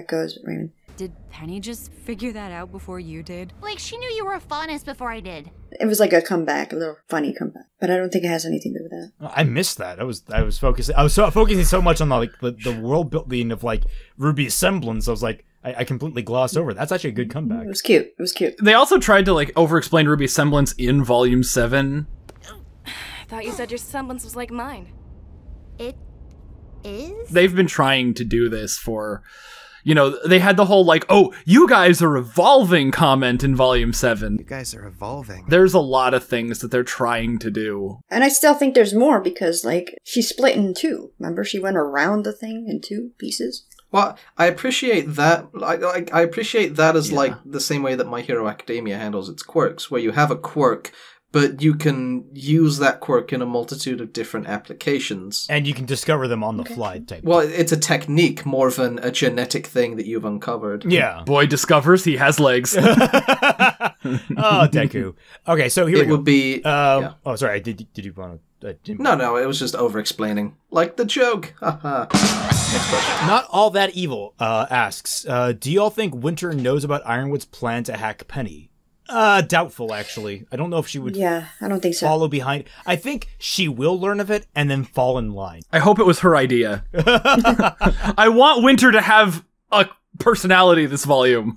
goes, Raymond. Did Penny just figure that out before you did? Like, she knew you were a faunus before I did. It was like a comeback, a little funny comeback. But I don't think it has anything to do with that. I missed that. I was focusing so much on the world building of like RWBY's semblance. I was like, I completely glossed over. That's actually a good comeback. It was cute. They also tried to like over-explain RWBY's semblance in Volume 7. I thought you said your semblance was like mine. It is? They've been trying to do this for... You know, they had the whole, like, oh, you guys are evolving comment in Volume 7. You guys are evolving. There's a lot of things that they're trying to do. And I still think there's more because, like, she split in 2. Remember? She went around the thing in 2 pieces. Well, I appreciate that. I appreciate that as, like, the same way that My Hero Academia handles its quirks, where you have a quirk, but you can use that quirk in a multitude of different applications. And you can discover them on the fly type. Well, it's a technique more than a genetic thing that you've uncovered. Yeah. Boy discovers he has legs. Oh, Deku. Okay, so here we go. It would be... Oh, sorry. Did you want to... No, it was just over-explaining. Like the joke. Haha. Next question. Not All That Evil asks, do y'all think Winter knows about Ironwood's plan to hack Penny? Doubtful, actually. I don't know if she would I don't think so. follow behind. I think she will learn of it and then fall in line. I hope it was her idea. I want Winter to have a personality this volume.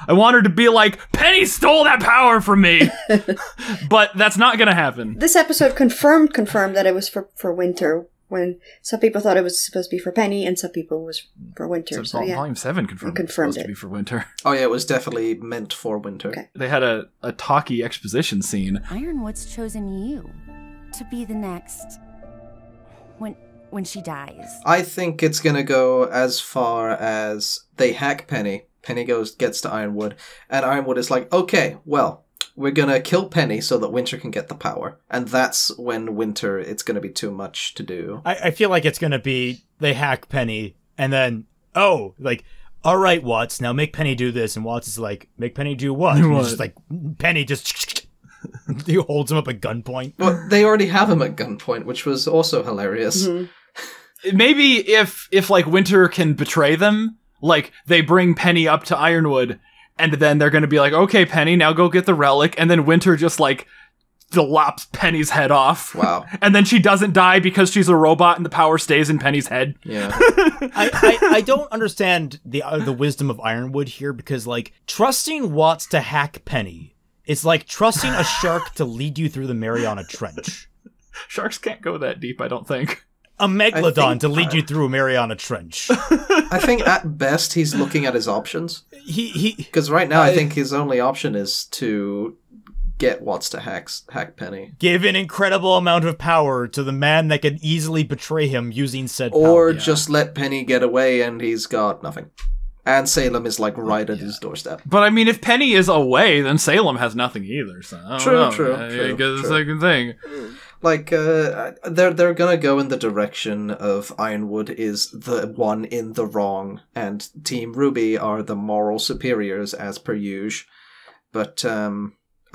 I want her to be like, Penny stole that power from me! But that's not gonna happen. This episode confirmed that it was for Winter, When some people thought it was supposed to be for Penny, and some people was for Winter. So yeah. Volume 7 confirmed it was supposed to be for Winter. Oh yeah, it was definitely meant for Winter. Okay. They had a talkie exposition scene. Ironwood's chosen you to be the next when she dies. I think it's gonna go as far as they hack Penny. Penny gets to Ironwood, and Ironwood is like, okay, well, we're gonna kill Penny so that Winter can get the power. And that's when Winter, it's gonna be too much to do. I feel like it's gonna be, they hack Penny, and then, all right, Watts, now make Penny do this. And Watts is like, make Penny do what? And it's just like, Penny just... he holds him up at gunpoint. Well, they already have him at gunpoint, which was also hilarious. Mm-hmm. Maybe if Winter can betray them, they bring Penny up to Ironwood, and then they're gonna be like, okay, Penny, now go get the relic, and then Winter just, lops Penny's head off. Wow. And then she doesn't die because she's a robot and the power stays in Penny's head. Yeah. I don't understand the wisdom of Ironwood here, because, trusting Watts to hack Penny is like trusting a shark to lead you through the Mariana Trench. Sharks can't go that deep, I don't think. A megalodon to lead you through a Mariana Trench. I think at best he's looking at his options. Because right now I think his only option is to get Watts to hack Penny. Give an incredible amount of power to the man that can easily betray him using said power. Or just let Penny get away and he's got nothing. And Salem is right at his doorstep. But I mean, if Penny is away, then Salem has nothing either. So I don't know. True. The second thing. They're gonna go in the direction of Ironwood is the one in the wrong, and Team RWBY are the moral superiors as per usual. But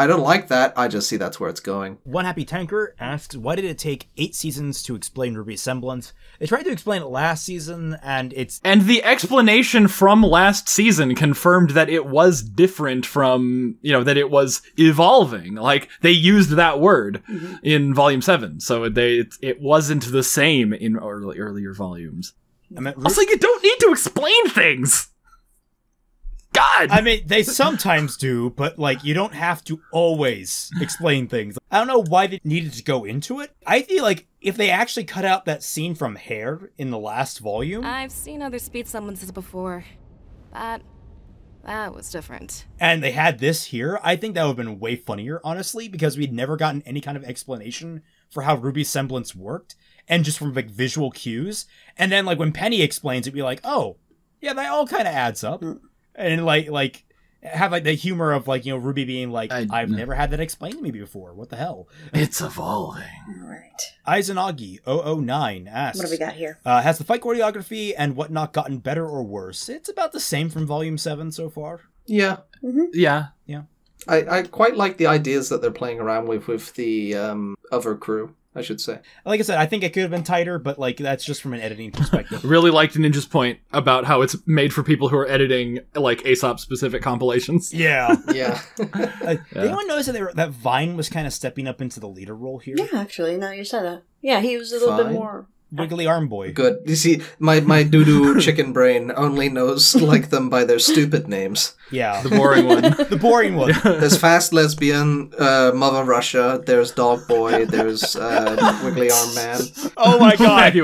I don't like that. I just see that's where it's going. One Happy Tanker asks, why did it take 8 seasons to explain RWBY's semblance? They tried to explain it last season, and And the explanation from last season confirmed that it was different from, that it was evolving. They used that word in Volume 7, so it wasn't the same in earlier volumes. Also, you don't need to explain things! God! I mean, they sometimes do, but, you don't have to always explain things. I don't know why they needed to go into it. I feel like if they actually cut out that scene from Hair in the last volume... I've seen other speed semblances before. That was different. And they had this here, I think that would have been way funnier, honestly, because we'd never gotten any kind of explanation for how RWBY's semblance worked, and just from, visual cues. And then, when Penny explains it, be like, oh, yeah, that all kind of adds up. And have the humor of RWBY being I've never had that explained to me before. What the hell? It's evolving. All right. Izanagi 009 asks, what do we got here? Has the fight choreography and whatnot gotten better or worse? It's about the same from Volume 7 so far. Yeah. Mm-hmm. Yeah. I quite like the ideas that they're playing around with the other crew, I should say. Like I said, I think it could have been tighter, but that's just from an editing perspective. Really liked Ninja's point about how it's made for people who are editing Aesop specific compilations. Yeah. Yeah. Did anyone notice that Vine was kind of stepping up into the leader role here? Yeah, actually, now you said that. Yeah, he was a little bit more... Wiggly Arm Boy. Good. You see, my doo-doo chicken brain only knows them by their stupid names. Yeah. The boring one. The boring one. There's Fast Lesbian, Mother Russia, there's Dog Boy, there's Wiggly Arm Man. Oh my god!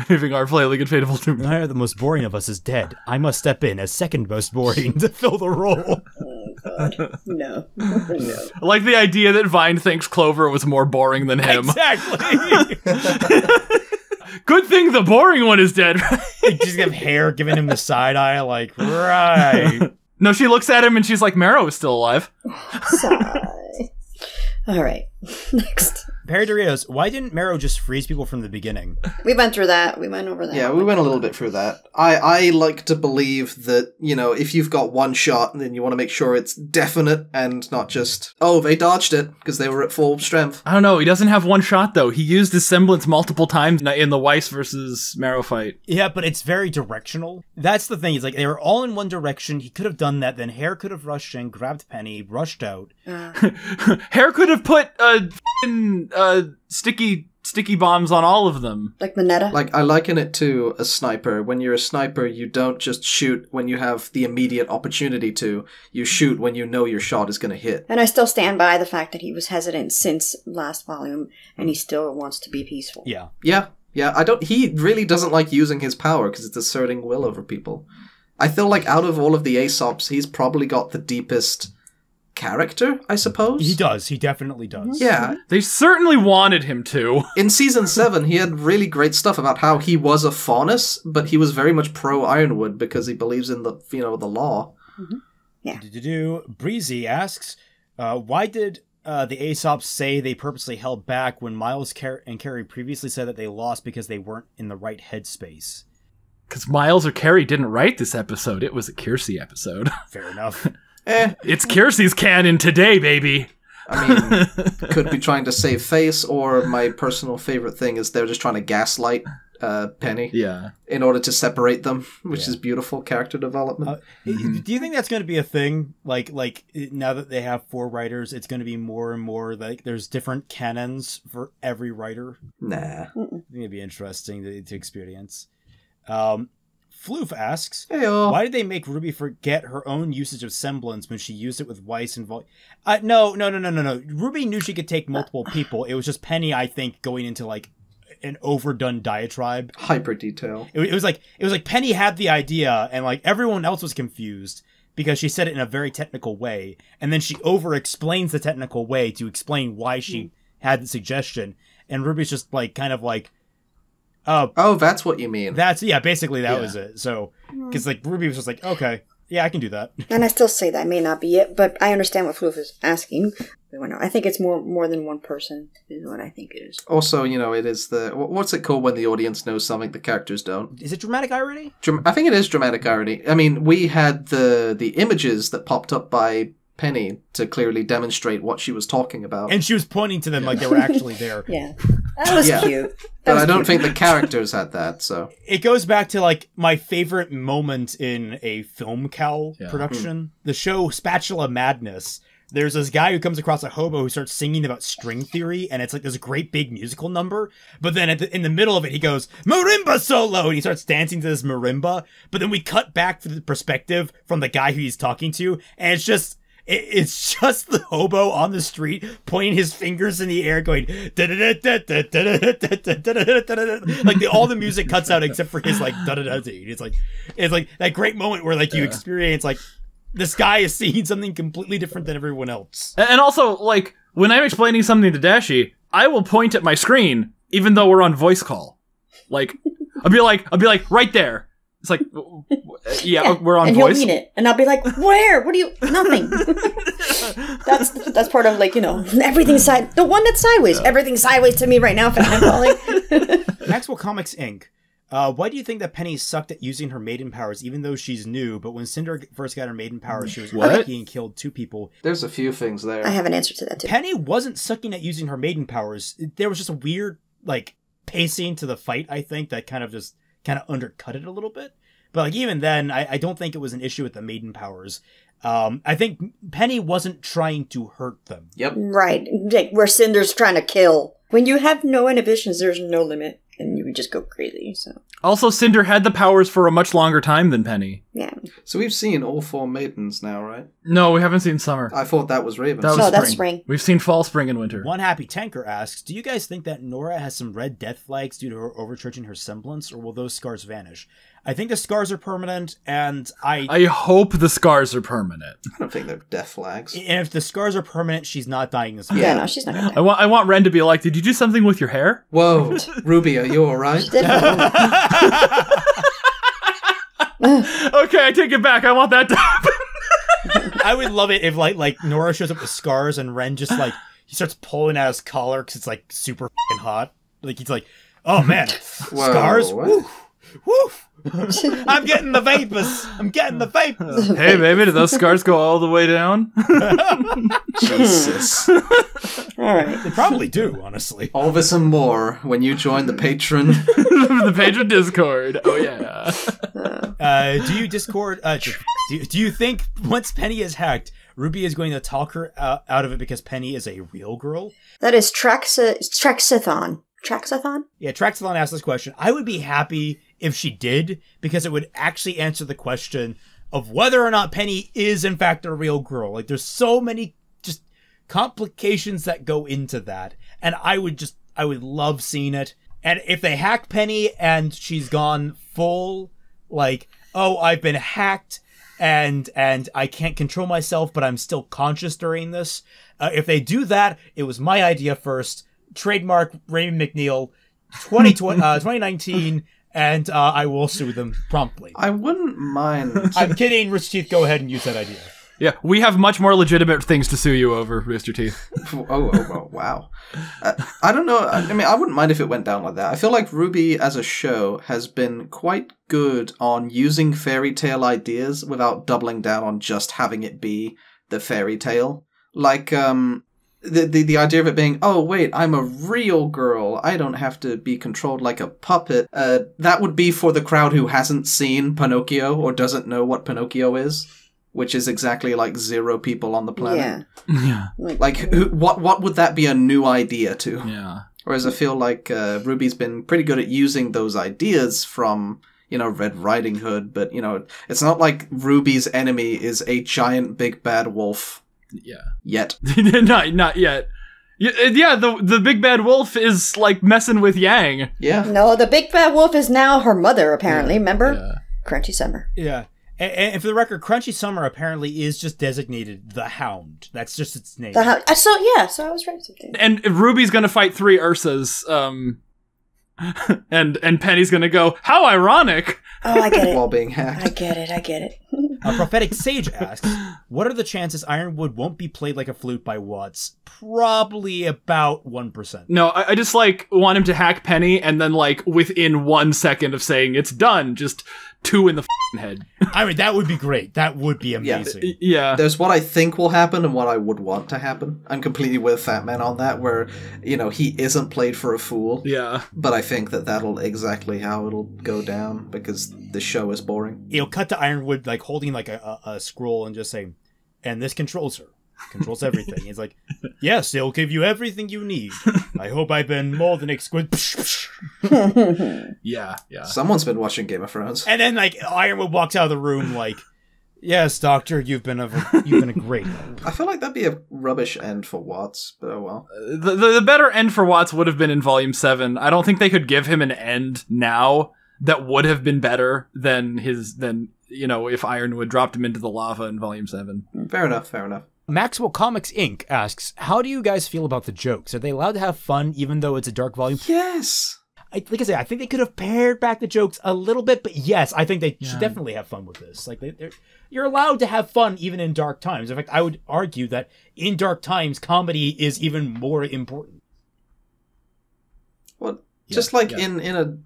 Waving our flailing and fateful tomb. Neither the most boring of us is dead. I must step in as second most boring to fill the role. Oh god. No. I like the idea that Vine thinks Clover was more boring than him. Exactly! Good thing the boring one is dead, right? Just have Hair giving him the side eye, right. No, she looks at him and she's like, Marrow is still alive. Sigh. All right. Next. Perry Doritos, why didn't Marrow just freeze people from the beginning? We went through that. We went over that. Yeah, we went a little bit through that. I like to believe that, if you've got one shot, then you want to make sure it's definite and not just, oh, they dodged it because they were at full strength. I don't know. He doesn't have one shot, though. He used his semblance multiple times in the Weiss versus Marrow fight. Yeah, but it's very directional. That's the thing. It's they were all in one direction. He could have done that. Then Hair could have rushed in, grabbed Penny, rushed out. Hair could have put sticky bombs on all of them. Like Mineta? I liken it to a sniper. When you're a sniper, you don't just shoot when you have the immediate opportunity to. You shoot when you know your shot is going to hit. And I still stand by the fact that he was hesitant since last volume, and he still wants to be peaceful. Yeah. Yeah. Yeah, he really doesn't like using his power because it's asserting will over people. I feel like out of all of the Aesops, he's probably got the deepest character, I suppose. He does. He definitely does. Yeah. They certainly wanted him to. In Season 7, he had really great stuff about how he was a Faunus, but he was very much pro-Ironwood because he believes in the, the law. Mm-hmm. Yeah. Breezy asks, why did the Aesops say they purposely held back when Miles and Carrie previously said that they lost because they weren't in the right headspace? Because Miles or Carrie didn't write this episode. It was a Kiersey episode. Fair enough. It's Kiersey's canon today, baby. I mean, could be trying to save face, or my personal favorite thing is they're just trying to gaslight Penny. Yeah. In order to separate them, which is beautiful character development. Do you think that's going to be a thing? Like now that they have 4 writers, it's going to be more and more like there's different canons for every writer? Nah. I think it'd be interesting to experience. Floof asks, Hey-o. Why did they make Ruby forget her own usage of semblance when she used it with Weiss and No. Ruby knew she could take multiple people. It was just Penny, I think, going into like an overdone diatribe. Hyper detail. It was like Penny had the idea and like everyone else was confused because she said it in a very technical way, and then she over explains the technical way to explain why she had the suggestion, and Ruby's just like kind of like, oh, that's what you mean. Basically that was it. So, because like Ruby was just like, okay, yeah, I can do that. And I still say that may not be it, but I understand what Floof is asking. I think it's more than one person is what I think it is. Also, it is what's it called when the audience knows something the characters don't? Is it dramatic irony? I think it is dramatic irony. I mean, we had the images that popped up by Penny to clearly demonstrate what she was talking about. And she was pointing to them like they were actually there. Yeah. That was cute. But I don't think the characters had that, so. It goes back to like my favorite moment in a film cowl production. The show Spatula Madness. There's this guy who comes across a hobo who starts singing about string theory, and it's like there's a great big musical number, but then in the middle of it he goes, marimba solo, and he starts dancing to this marimba, but then we cut back to the perspective from the guy who he's talking to, and it's just the hobo on the street pointing his fingers in the air going like all the music cuts out except for his like it's like that great moment where like you experience like this guy is seeing something completely different than everyone else. And also, like, when I'm explaining something to Dashi, I will point at my screen, even though we're on voice call. Like, I'll be like, right there. It's like, yeah, we're on and voice. He'll mean it, and I'll be like, where? What do you? Nothing. that's part of like everything side. The one that's sideways. Everything's sideways to me right now. Fatmanfalling. Maxwell Comics Inc. Why do you think that Penny sucked at using her maiden powers, even though she's new? But when Cinder first got her maiden powers, she was lucky and killed 2 people. There's a few things there. I have an answer to that too. Penny wasn't sucking at using her maiden powers. There was just a weird like pacing to the fight. I think that kind of undercut it a little bit. But like even then, I don't think it was an issue with the maiden powers. I think Penny wasn't trying to hurt them. Yep. Right. Like where Cinder's trying to kill. When you have no inhibitions, there's no limit. And you would just go crazy, so. Also, Cinder had the powers for a much longer time than Penny. Yeah. So we've seen all 4 maidens now, right? No, we haven't seen Summer. I thought that was Raven. That's spring. We've seen Fall, Spring, and Winter. One Happy Tanker asks, do you guys think that Nora has some red death flags due to her overcharging her semblance, or will those scars vanish? I think the scars are permanent, and I hope the scars are permanent. I don't think they're death flags. And if the scars are permanent, she's not dying this way. Yeah, no, she's not gonna die. I want Ren to be like, did you do something with your hair? Whoa, Ruby, are you alright? Okay, I take it back. I want that to happen. I would love it if like Nora shows up with scars and Ren just like he starts pulling at his collar because it's like super f***ing hot. Like he's like, oh man, scars. Woo, woo. I'm getting the vapors. Hey, baby, did those scars go all the way down? Jesus. All right. They probably do, honestly. All this and more when you join the patron. The patron Discord. Oh, yeah. Do you Discord... do you think once Penny is hacked, Ruby is going to talk her out of it because Penny is a real girl? That is Traxathon. Traxathon? Yeah, Traxathon asked this question. I would be happy if she did, because it would actually answer the question of whether or not Penny is in fact a real girl. Like, there's so many complications that go into that, and I would love seeing it. And if they hack Penny and she's gone full, like, oh, I've been hacked and I can't control myself, but I'm still conscious during this. If they do that, it was my idea first. Trademark Raymond McNeil, 2019, and I will sue them promptly. I wouldn't mind. I'm kidding, Rich Teeth. Go ahead and use that idea. Yeah, we have much more legitimate things to sue you over, Mr. Teeth. Oh, wow. I don't know. I mean, I wouldn't mind if it went down like that. I feel like RWBY as a show has been quite good on using fairy tale ideas without doubling down on just having it be the fairy tale. Like, the idea of it being, oh, wait, I'm a real girl. I don't have to be controlled like a puppet. That would be for the crowd who hasn't seen Pinocchio or doesn't know what Pinocchio is. Which is exactly like 0 people on the planet. Yeah. Like, what would that be a new idea to? Yeah. Whereas I feel like RWBY's been pretty good at using those ideas from, Red Riding Hood, but, it's not like RWBY's enemy is a giant big bad wolf. Yeah. Yet. Not yet. Yeah, the big bad wolf is, like, messing with Yang. Yeah. No, the big bad wolf is now her mother, apparently, remember? Yeah. Crunchy Summer. Yeah. And for the record, Crunchy Summer apparently is just designated the Hound. That's just its name. The Hound. So I was right. And RWBY's gonna fight 3 Ursas, and Penny's gonna go, how ironic! Oh, I get it. While being hacked. I get it. A Prophetic Sage asks, what are the chances Ironwood won't be played like a flute by Watts? Probably about 1%. No, I just, want him to hack Penny, and then, within 1 second of saying it's done, just 2 in the head. I mean, that would be great. That would be amazing. Yeah. There's what I think will happen and what I would want to happen. I'm completely with Fatman on that, where, he isn't played for a fool. Yeah. But I think that'll exactly how it'll go down, because the show is boring. He'll cut to Ironwood, holding, a scroll and just saying, and this controls her. Controls everything. He's like, yes, it'll give you everything you need. I hope I've been more than exquisite. Yeah. Someone's been watching Game of Thrones. And then, Ironwood walks out of the room yes, Doctor, you've been a great help. I feel like that'd be a rubbish end for Watts, but oh well. The better end for Watts would have been in Volume 7. I don't think they could give him an end now that would have been better than if Ironwood dropped him into the lava in Volume 7. Fair enough. Maxwell Comics Inc. asks, how do you guys feel about the jokes? Are they allowed to have fun even though it's a dark volume? Yes! Like I say, I think they could have pared back the jokes a little bit, but yes, I think they should definitely have fun with this. You're allowed to have fun even in dark times. In fact, I would argue that in dark times, comedy is even more important. Well, just in a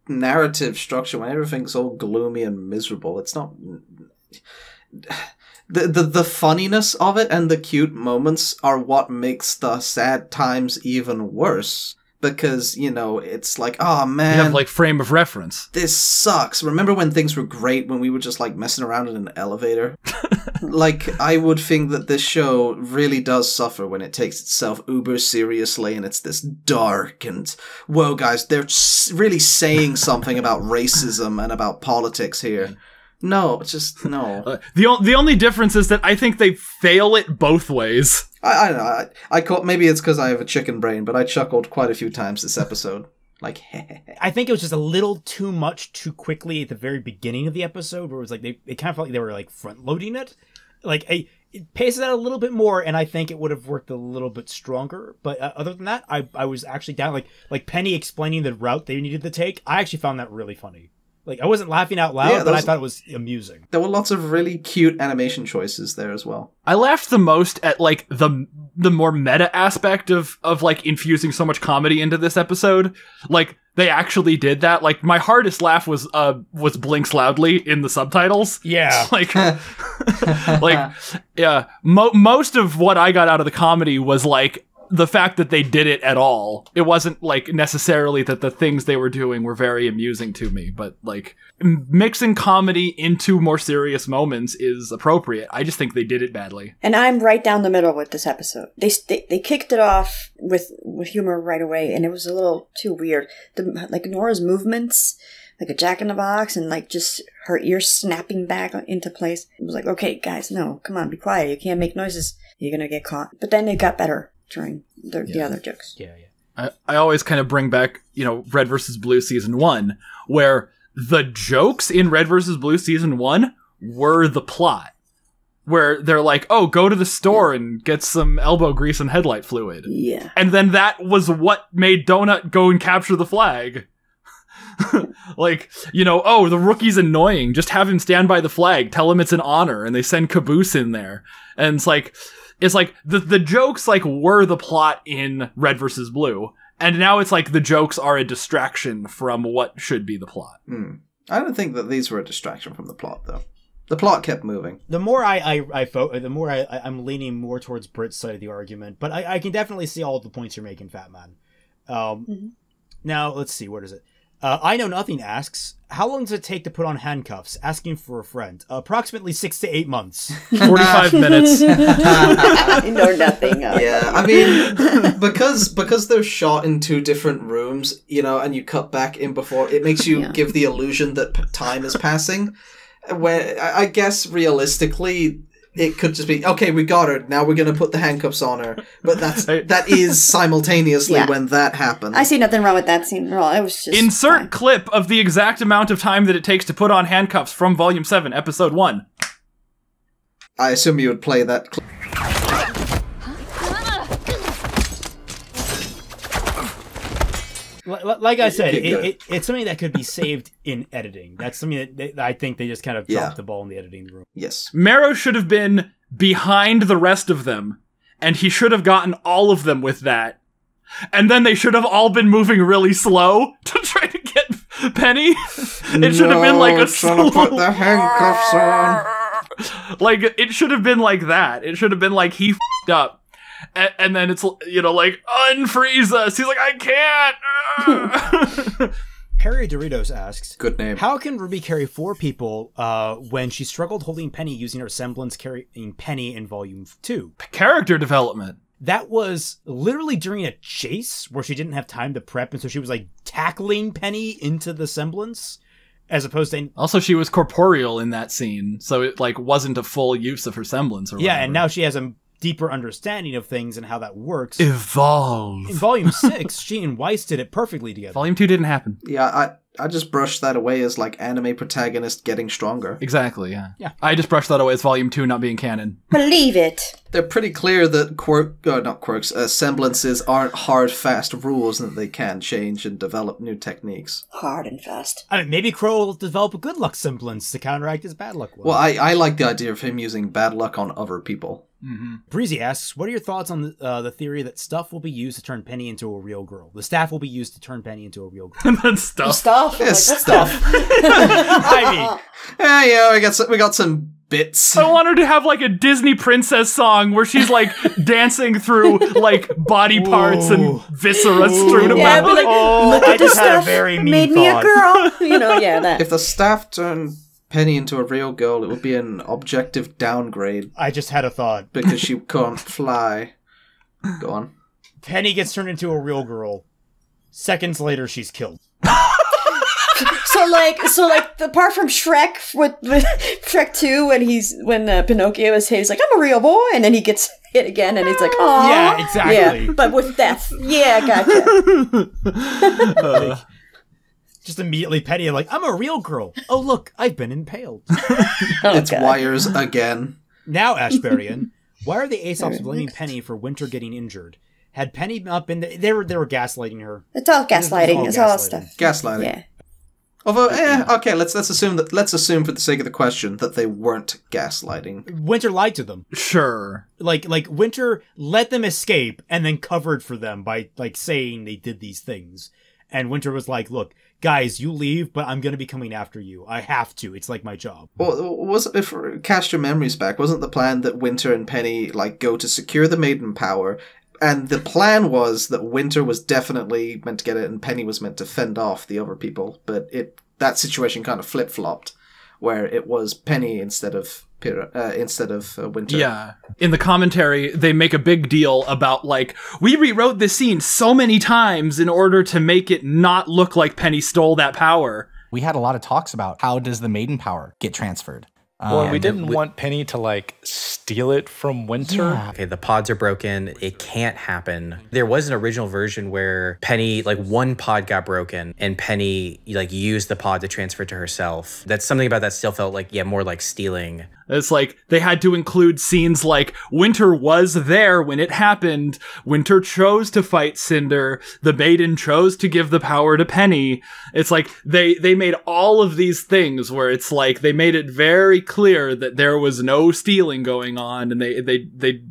narrative structure, when everything's all gloomy and miserable, it's not... The funniness of it and the cute moments are what makes the sad times even worse. Because, it's like, oh man. You have, frame of reference. This sucks. Remember when things were great, when we were just, messing around in an elevator? I would think that this show really does suffer when it takes itself uber seriously and it's this dark and, whoa guys, they're really saying something about racism and about politics here. No, just no. The only difference is that I think they fail it both ways. I don't know. I maybe it's because I have a chicken brain, but I chuckled quite a few times this episode. I think it was just a little too much too quickly at the very beginning of the episode, where it was they kind of felt like they were front loading it. It paces out a little bit more, and I think it would have worked a little bit stronger. But other than that, I was actually down. Like Penny explaining the route they needed to take. I actually found that really funny. I wasn't laughing out loud, but I thought it was amusing. There were lots of really cute animation choices there as well. I laughed the most at the more meta aspect of infusing so much comedy into this episode. They actually did that. My hardest laugh was Blinks Loudly in the subtitles. Yeah. Yeah. Most of what I got out of the comedy was the fact that they did it at all. It wasn't necessarily that the things they were doing were very amusing to me, but mixing comedy into more serious moments is appropriate. I just think they did it badly. And I'm right down the middle with this episode. They kicked it off with humor right away, and it was a little too weird. Nora's movements, a jack in the box, and just her ears snapping back into place. It was okay, guys, no, come on, be quiet. You can't make noises. You're gonna get caught. But then it got better during the other jokes. Yeah. I always kind of bring back, you know, Red vs. Blue Season 1, where the jokes in Red vs. Blue Season 1 were the plot. Where they're like, oh, go to the store and get some elbow grease and headlight fluid. Yeah. And then that was what made Donut go and capture the flag. Like, you know, oh, the rookie's annoying. Just have him stand by the flag. Tell him it's an honor. And they send Caboose in there. And it's like the jokes like were the plot in Red versus Blue. And now it's like the jokes are a distraction from what should be the plot. I don't think that these were a distraction from the plot, though. The plot kept moving. The more I'm leaning more towards Britt's side of the argument, but I can definitely see all of the points you're making, Fatman. Now, let's see, what is it? I Know Nothing asks, how long does it take to put on handcuffs? Asking for a friend. Approximately 6 to 8 months. 45 minutes. I know nothing. Yeah, I mean, because they're shot in 2 different rooms, you know, and you cut back in before, it makes you give the illusion that time is passing. Where I guess realistically, it could just be, okay, we got her, now we're going to put the handcuffs on her. But that is simultaneously when that happens. I see nothing wrong with that scene at all. It was just insert clip of the exact amount of time that it takes to put on handcuffs from Volume 7, Episode 1. I assume you would play that clip. Like I said, it's something that could be saved in editing. That's something that I think they just kind of dropped the ball in the editing room. Yes. Marrow should have been behind the rest of them, and he should have gotten all of them with that. And then they should have all been moving really slow to try to get Penny. It should have been like a slow... put the handcuffs on. Like, it should have been like that. It should have been like he f***ed up. And then it's, you know, like, unfreeze us. He's like, I can't. Harry Doritos asks, good name. How can Ruby carry 4 people when she struggled holding Penny using her semblance carrying Penny in Volume 2? Character development. That was literally during a chase where she didn't have time to prep, and so she was like tackling Penny into the semblance, as opposed to... Also, she was corporeal in that scene, so it like wasn't a full use of her semblance or whatever. Yeah, and now she has a deeper understanding of things and how that works. Evolve. In Volume 6, she and Weiss did it perfectly together. Volume 2 didn't happen. Yeah, I just brushed that away as like anime protagonist getting stronger. Exactly, yeah. I just brushed that away as Volume 2 not being canon. Believe it. They're pretty clear that semblances aren't hard, fast rules and that they can change and develop new techniques. Hard and fast. I mean, maybe Crow will develop a good luck semblance to counteract his bad luck one. Well, I like the idea of him using bad luck on other people. Breezy asks, what are your thoughts on the theory that stuff will be used to turn Penny into a real girl? The staff will be used to turn Penny into a real girl. And then stuff. Stuff? Yes, stuff. I mean... yeah, we got some bits. I want her to have like a Disney princess song where she's like dancing through like body parts and viscera strewn about. But like, look at the stuff made me a girl. You know, that. If the staff turned Penny into a real girl, it would be an objective downgrade. I just had a thought. Because she can't fly. Go on. Penny gets turned into a real girl. Seconds later, she's killed. So like the part from Shrek with Shrek 2 when Pinocchio is hit, he's like, I'm a real boy, and then he gets hit again, and he's like, oh yeah, exactly. Yeah, but with death. Yeah, gotcha. Just immediately Penny, like, I'm a real girl. Oh look, I've been impaled. It's wires again. Now, Ashbarian, why are the Aesops blaming Penny for Winter getting injured? Had Penny not been there, they were gaslighting her. It's all gaslighting. It's all stuff. Gaslighting. Yeah. Although, okay, let's assume for the sake of the question that they weren't gaslighting. Winter lied to them. Sure. Like Winter let them escape and then covered for them by like saying they did these things. And Winter was like, look, guys, you leave, but I'm going to be coming after you. I have to. It's like my job. Well, if cast your memories back, wasn't the plan that Winter and Penny like go to secure the Maiden Power? And the plan was that Winter was definitely meant to get it and Penny was meant to fend off the other people. But that situation kind of flip-flopped, where it was Penny instead of Winter. Yeah. In the commentary, they make a big deal about, like, we rewrote this scene so many times in order to make it not look like Penny stole that power. We had a lot of talks about how does the Maiden Power get transferred. Well, and we didn't want Penny to, like, steal it from Winter. Yeah. Okay, the pods are broken. It can't happen. There was an original version where Penny, like, one pod got broken and Penny, like, used the pod to transfer it to herself. That's something about that still felt like, yeah, more like stealing. It's like they had to include scenes like Winter was there when it happened. Winter chose to fight Cinder. The Maiden chose to give the power to Penny. It's like they made all of these things where it's like they made it very clear that there was no stealing going on, and they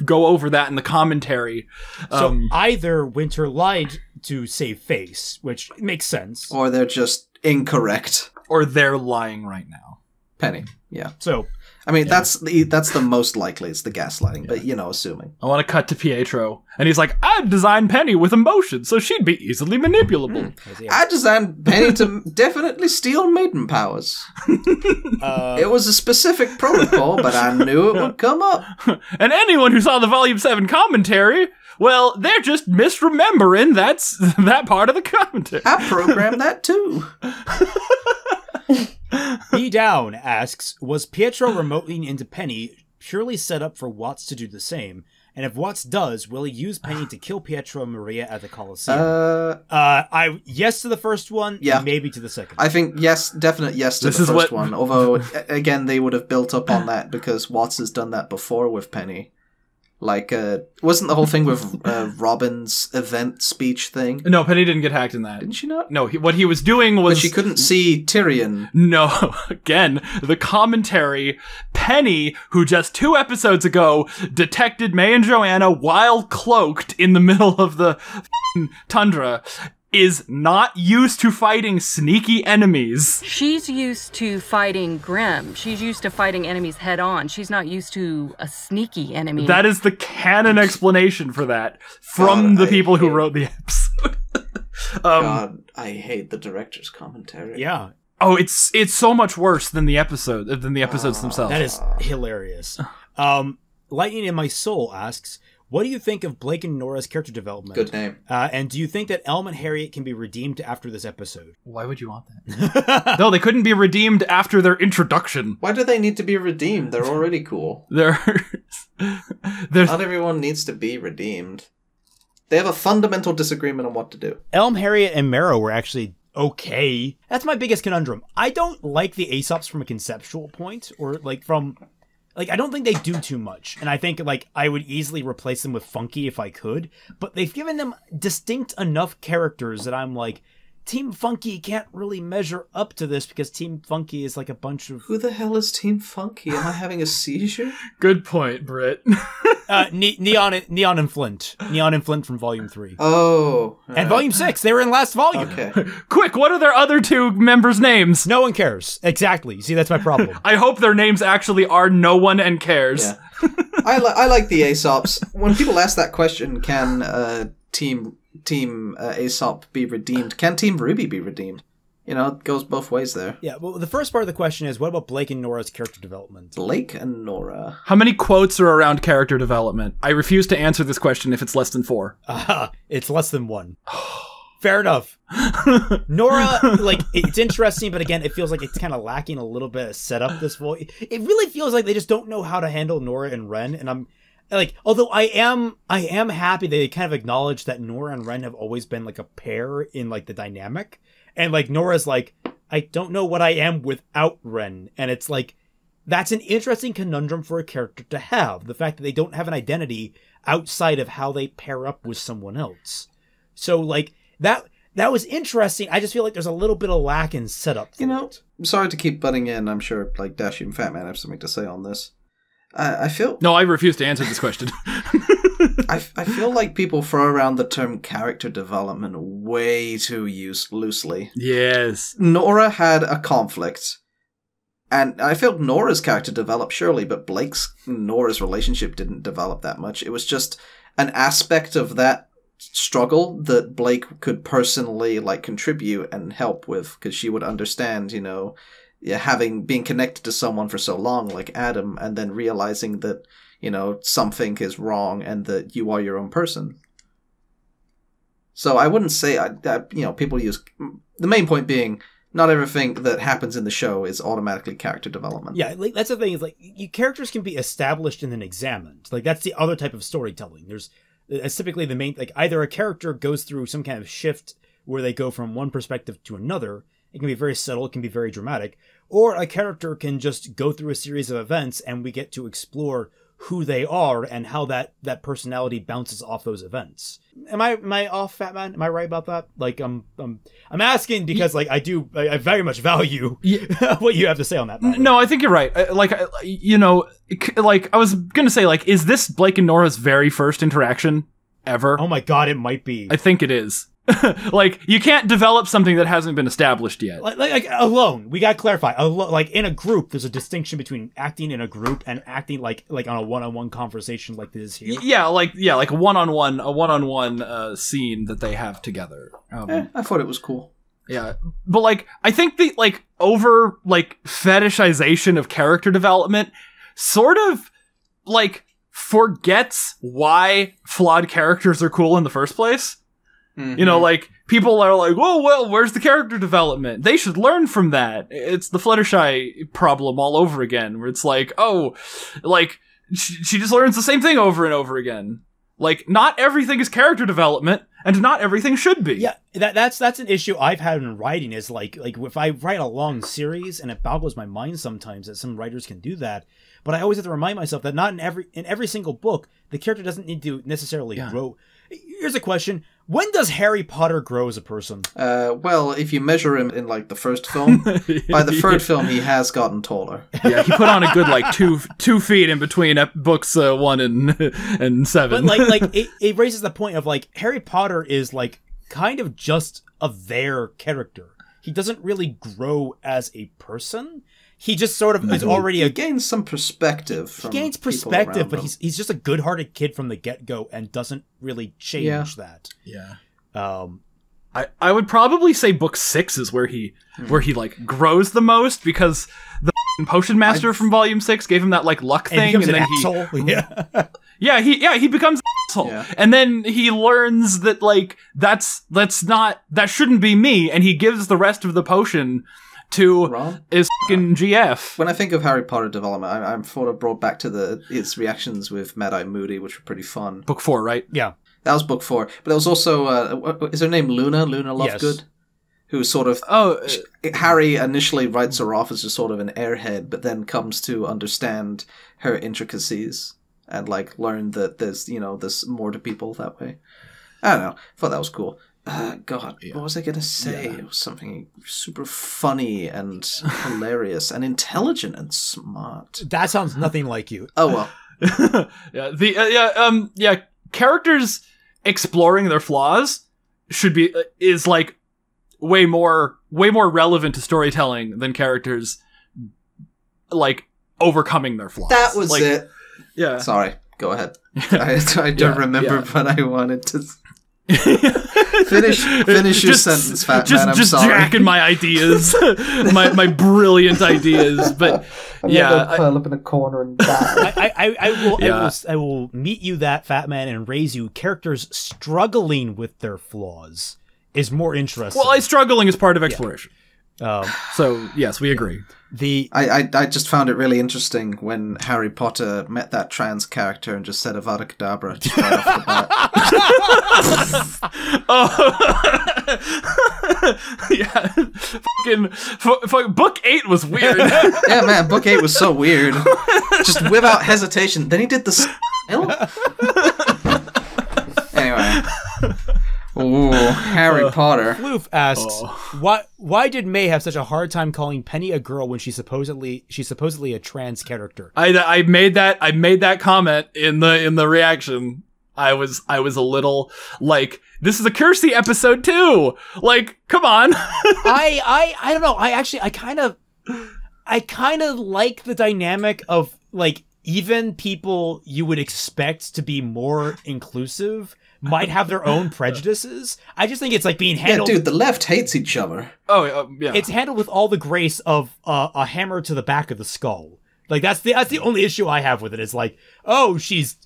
go over that in the commentary. So either Winter lied to save face, which makes sense, or they're just incorrect, or they're lying right now. Penny, yeah. So, I mean, that's the most likely. It's the gaslighting, but assuming. I want to cut to Pietro, and he's like, "I designed Penny with emotion, so she'd be easily manipulable." I designed Penny to definitely steal maiden powers. It was a specific protocol, but I knew it would come up. And anyone who saw the Volume 7 commentary, well, they're just misremembering that part of the commentary. I programmed that too. B Down asks, was Pietro remoting into Penny purely set up for Watts to do the same? And if Watts does, will he use Penny to kill Pietro and Maria at the Coliseum? Yes to the first one, yeah. Maybe to the second. I think yes, definite yes to the first one. Although, again, they would have built up on that because Watts has done that before with Penny. Like, wasn't the whole thing with Robin's event speech thing? No, Penny didn't get hacked in that. Didn't she not? No, what he was doing was... But she couldn't see Tyrion. No, again, the commentary, Penny, who just 2 episodes ago detected May and Joanna while cloaked in the middle of the tundra, is not used to fighting sneaky enemies. She's used to fighting Grimm. She's used to fighting enemies head on. She's not used to a sneaky enemy. That is the canon explanation for that from the people who wrote the episode. God, I hate the director's commentary. Yeah. Oh, it's so much worse than the episodes themselves. That is hilarious. Lightning in My Soul asks, what do you think of Blake and Nora's character development? Good name. And do you think that Elm and Harriet can be redeemed after this episode? Why would you want that? No, they couldn't be redeemed after their introduction. Why do they need to be redeemed? They're already cool. Not everyone needs to be redeemed. They have a fundamental disagreement on what to do. Elm, Harriet, and Marrow were actually okay. That's my biggest conundrum. I don't like the Aesops from a conceptual point, or like from... Like, I don't think they do too much, and I think, like, I would easily replace them with Funky if I could, but they've given them distinct enough characters that I'm like, Team Funky can't really measure up to this because Team Funky is like a bunch of... Who the hell is Team Funky? Am I having a seizure? Good point, Britt. Neon and Flint. Neon and Flint from Volume 3. Oh. And Volume 6. They were in last volume. Okay. Quick, what are their other 2 members' names? No one cares. Exactly. See, that's my problem. I hope their names actually are No One and Cares. Yeah. I like the Aesops. When people ask that question, can Team Aesop be redeemed? Can Team RWBY be redeemed? You know, it goes both ways there. Yeah, well, the first part of the question is, what about Blake and Nora's character development? Blake and Nora. How many quotes are around character development? I refuse to answer this question if it's less than 4. It's less than 1. Fair enough. Nora, like, it's interesting, but again, it feels like it's kind of lacking a little bit of setup this volume. It really feels like they just don't know how to handle Nora and Ren, and I'm like, although I am happy they kind of acknowledge that Nora and Ren have always been like a pair in like the dynamic. And like Nora's like, I don't know what I am without Ren. And it's like, that's an interesting conundrum for a character to have. The fact that they don't have an identity outside of how they pair up with someone else. So like that was interesting. I just feel like there's a little bit of lack in setup. I'm sorry to keep butting in. I'm sure like Dashi and Fatman have something to say on this. I feel... No, I refuse to answer this question. I feel like people throw around the term character development way too loosely. Yes. Nora had a conflict, and I felt Nora's character developed, surely, but Nora's relationship didn't develop that much. It was just an aspect of that struggle that Blake could personally like contribute and help with, because she would understand, you know... being connected to someone for so long, like Adam, and then realizing that, you know, something is wrong and that you are your own person. So I wouldn't say, people use... The main point being, not everything that happens in the show is automatically character development. Yeah, like, that's the thing, is like, characters can be established and then examined. Like, that's the other type of storytelling. There's typically the main, like, either a character goes through some kind of shift where they go from one perspective to another. It can be very subtle, it can be very dramatic, or a character can just go through a series of events and we get to explore who they are and how that personality bounces off those events. Am I off, Fat Man? Am I right about that? Like, I'm asking because, like, I very much value what you have to say on that matter. No, I think you're right. Like, you know, like, I was gonna say, like, is this Blake and Nora's very first interaction ever? Oh my god, it might be. I think it is. Like, you can't develop something that hasn't been established yet. Like alone, we gotta clarify. Like, in a group, there's a distinction between acting in a group and acting like on a one-on-one conversation like this here. Yeah, like a one-on-one scene that they have together. I thought it was cool. Yeah, but like, I think the like over like fetishization of character development sort of like forgets why flawed characters are cool in the first place. You know, like, people are like, oh, well, where's the character development? They should learn from that. It's the Fluttershy problem all over again, where it's like, oh, like, she just learns the same thing over and over again. Like, not everything is character development, and not everything should be. Yeah, that's an issue I've had in writing, is like if I write a long series, and it boggles my mind sometimes that some writers can do that, but I always have to remind myself that not in every single book, the character doesn't need to necessarily grow. Here's a question. When does Harry Potter grow as a person? Well, if you measure him in, like, the first film, by the third film, he has gotten taller. Yeah, he put on a good, like, 2 feet in between books 1 and 7. But, like it raises the point of, like, Harry Potter is, like, kind of just a there character. He doesn't really grow as a person. He just sort of is already he gains some perspective. He gains perspective, but he's just a good-hearted kid from the get-go and doesn't really change that. Yeah. I would probably say book 6 is where he like grows the most, because the potion master from volume 6 gave him that like luck thing, and then he becomes an asshole. Yeah. And then he learns that like that shouldn't be me, and he gives the rest of the potion to his fucking GF. When I think of Harry Potter development, I'm sort of brought back to his reactions with Mad-Eye Moody, which were pretty fun. Book 4, right? Yeah. That was book 4. But there was also, is her name Luna? Luna Lovegood? Yes. Who sort of... Harry initially writes her off as just sort of an airhead, but then comes to understand her intricacies and, like, learn that there's more to people that way. I don't know. I thought that was cool. God, what was I going to say? Yeah. It was something super funny and hilarious and intelligent and smart. That sounds nothing like you. Oh, well. Characters exploring their flaws is like way more relevant to storytelling than characters like overcing their flaws. That was like, it. Yeah. Sorry, go ahead. I don't remember what I wanted to finish your sentence, Fat Man. I'm just sorry. jacking my ideas, my brilliant ideas. But I'm gonna curl up in a corner and die. I will meet you that, Fat Man, and raise you. Characters struggling with their flaws is more interesting. Well, struggling is part of exploration. So yes, we agree. I just found it really interesting when Harry Potter met that trans character and just said Avada Kedavra just right off the bat. Fucking book 8 was weird. Yeah, man, book 8 was so weird. Just without hesitation. Then he did the Anyway. Ooh, Harry Potter. Floof asks, why did May have such a hard time calling Penny a girl when she's supposedly a trans character? I made that comment in the reaction. I was a little like, this is a Kirsty episode too. Like, come on. I don't know. I kind of like the dynamic of like, even people you would expect to be more inclusive might have their own prejudices. I just think it's like being handled... Yeah, dude, the left hates each other. Oh, yeah. It's handled with all the grace of a hammer to the back of the skull. Like, that's the only issue I have with it. It's like, she's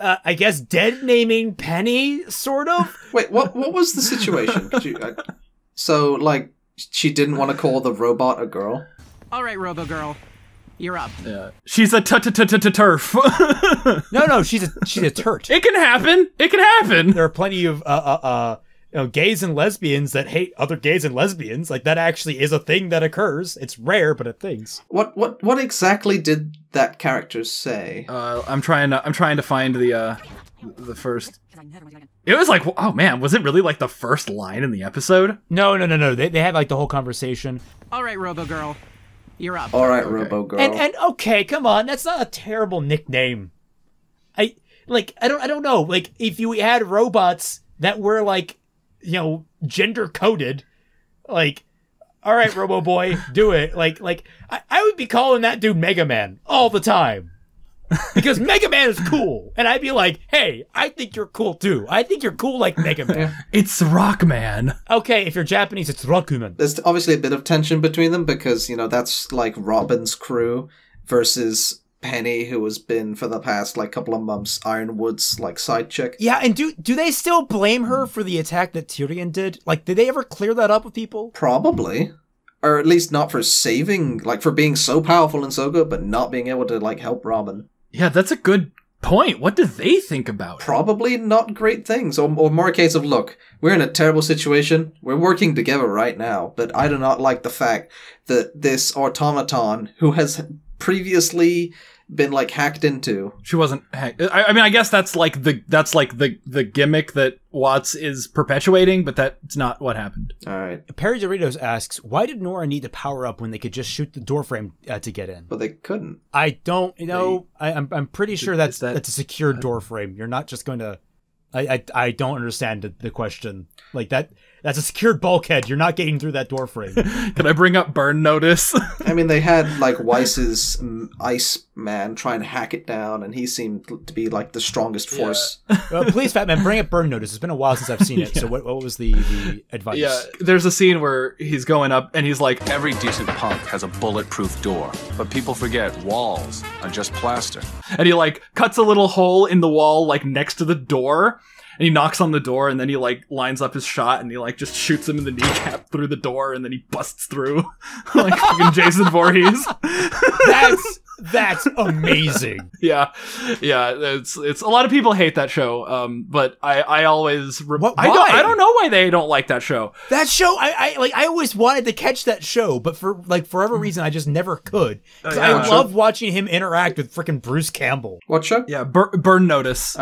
I guess dead naming Penny, sort of. Wait, what was the situation? So, like, she didn't want to call the robot a girl? All right, Robo Girl, you're up. Yeah. She's a turf. No, she's a turt. It can happen. It can happen. There are plenty of gays and lesbians that hate other gays and lesbians. Like, that actually is a thing that occurs. It's rare, but it things. What exactly did that character say? I'm trying to find the first. It was like, oh man, was it really like the first line in the episode? No. They had like the whole conversation. All right, Robo Girl, you're up. All right, Robo Girl. And okay, come on, that's not a terrible nickname. I don't know. Like, if you had robots that were like, gender coded, like, all right, Robo Boy, do it. Like I would be calling that dude Mega Man all the time. Because Mega Man is cool. And I'd be like, hey, I think you're cool too. I think you're cool like Mega Man. It's Rockman. Okay, if you're Japanese, it's Rockman. There's obviously a bit of tension between them because, that's like Robin's crew versus Penny, who has been for the past like couple of months Ironwood's like side chick. Yeah, and do they still blame her for the attack that Tyrion did? Like, did they ever clear that up with people? Probably. Or at least not for saving, like for being so powerful and so good, but not being able to like help Robin. Yeah, that's a good point. What do they think about it? Probably not great things, or more a case of, look, we're in a terrible situation, we're working together right now, but I do not like the fact that this automaton, who has previously been like hacked into. She wasn't hacked. I mean, I guess that's like the gimmick that Watts is perpetuating, but that's not what happened. All right. Perry Doritos asks, why did Nora need to power up when they could just shoot the doorframe to get in? But they couldn't. I don't know. I'm pretty sure that's a secured doorframe. You're not just going to. I don't understand the question. Like that's a secured bulkhead. You're not getting through that door frame. Can I bring up burn notice? I mean, they had like Weiss's ice man try and hack it down, and he seemed to be like the strongest force. Please, Fatman, bring up burn notice. It's been a while since I've seen it. So what was the advice? Yeah, there's a scene where he's going up and he's like, every decent punk has a bulletproof door, but people forget walls are just plaster. And he like cuts a little hole in the wall like next to the door. And he knocks on the door, and then he, like, lines up his shot, and he, like, just shoots him in the kneecap through the door, and then he busts through. Like fucking Jason Voorhees. That's amazing. Yeah. It's a lot of people hate that show. But I always why? I don't know why they don't like that show. That show I always wanted to catch that show, but for whatever reason I just never could. I love watching him interact with freaking Bruce Campbell. What show? Yeah, Burn Notice.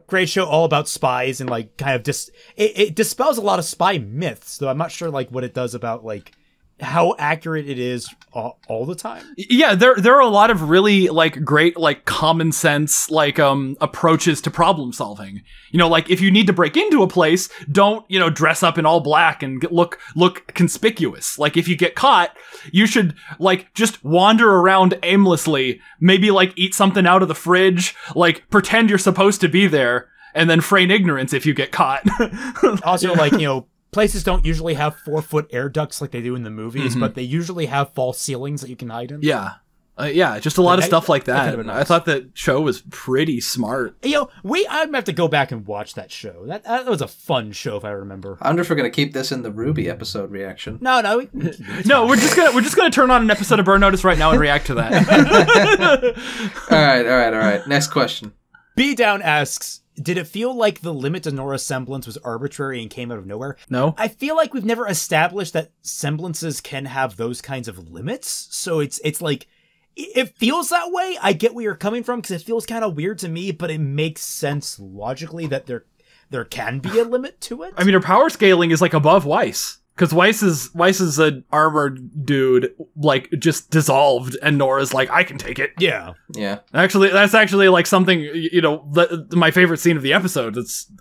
Great show, all about spies and like kind of it dispels a lot of spy myths. Though I'm not sure like what it does about like how accurate it is all the time. Yeah, there are a lot of really like great like common sense like approaches to problem solving. Like if you need to break into a place, don't dress up in all black and look conspicuous. Like if you get caught, you should like just wander around aimlessly, maybe like eat something out of the fridge, like pretend you're supposed to be there, and then feign ignorance if you get caught. Also, like places don't usually have 4-foot air ducts like they do in the movies, but they usually have false ceilings that you can hide in. Yeah. Just a lot of stuff like that. Nice. I thought that show was pretty smart. I'm gonna have to go back and watch that show. That was a fun show if I remember. I wonder if we're gonna keep this in the RWBY episode reaction. No. No, we're just gonna turn on an episode of Burn Notice right now and react to that. All right. Next question. B Down asks, did it feel like the limit to Nora's semblance was arbitrary and came out of nowhere? No. I feel like we've never established that semblances can have those kinds of limits. So it's like, it feels that way. I get where you're coming from because it feels kind of weird to me, but it makes sense logically that there can be a limit to it. I mean, her power scaling is like above Weiss. Because Weiss is an armored dude, like, just dissolved, and Nora's like, I can take it. Yeah. Actually, that's actually, like, something, my favorite scene of the episode.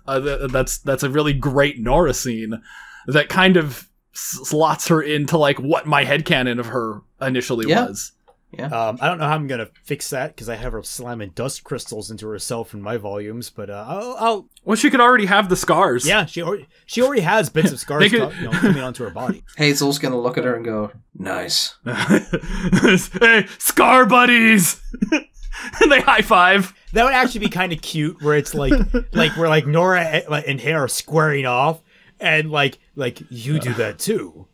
That's a really great Nora scene that kind of slots her into, like, what my headcanon of her initially was. Yeah. I don't know how I'm gonna fix that because I have her slamming dust crystals into herself in my volumes, but I'll. Well, she could already have the scars. Yeah, she already has bits of scars coming onto her body. Hazel's gonna look at her and go, "Nice, hey, scar buddies!" And they high five. That would actually be kind of cute, where it's like where like Nora and Hannah are squaring off. And like you do that too.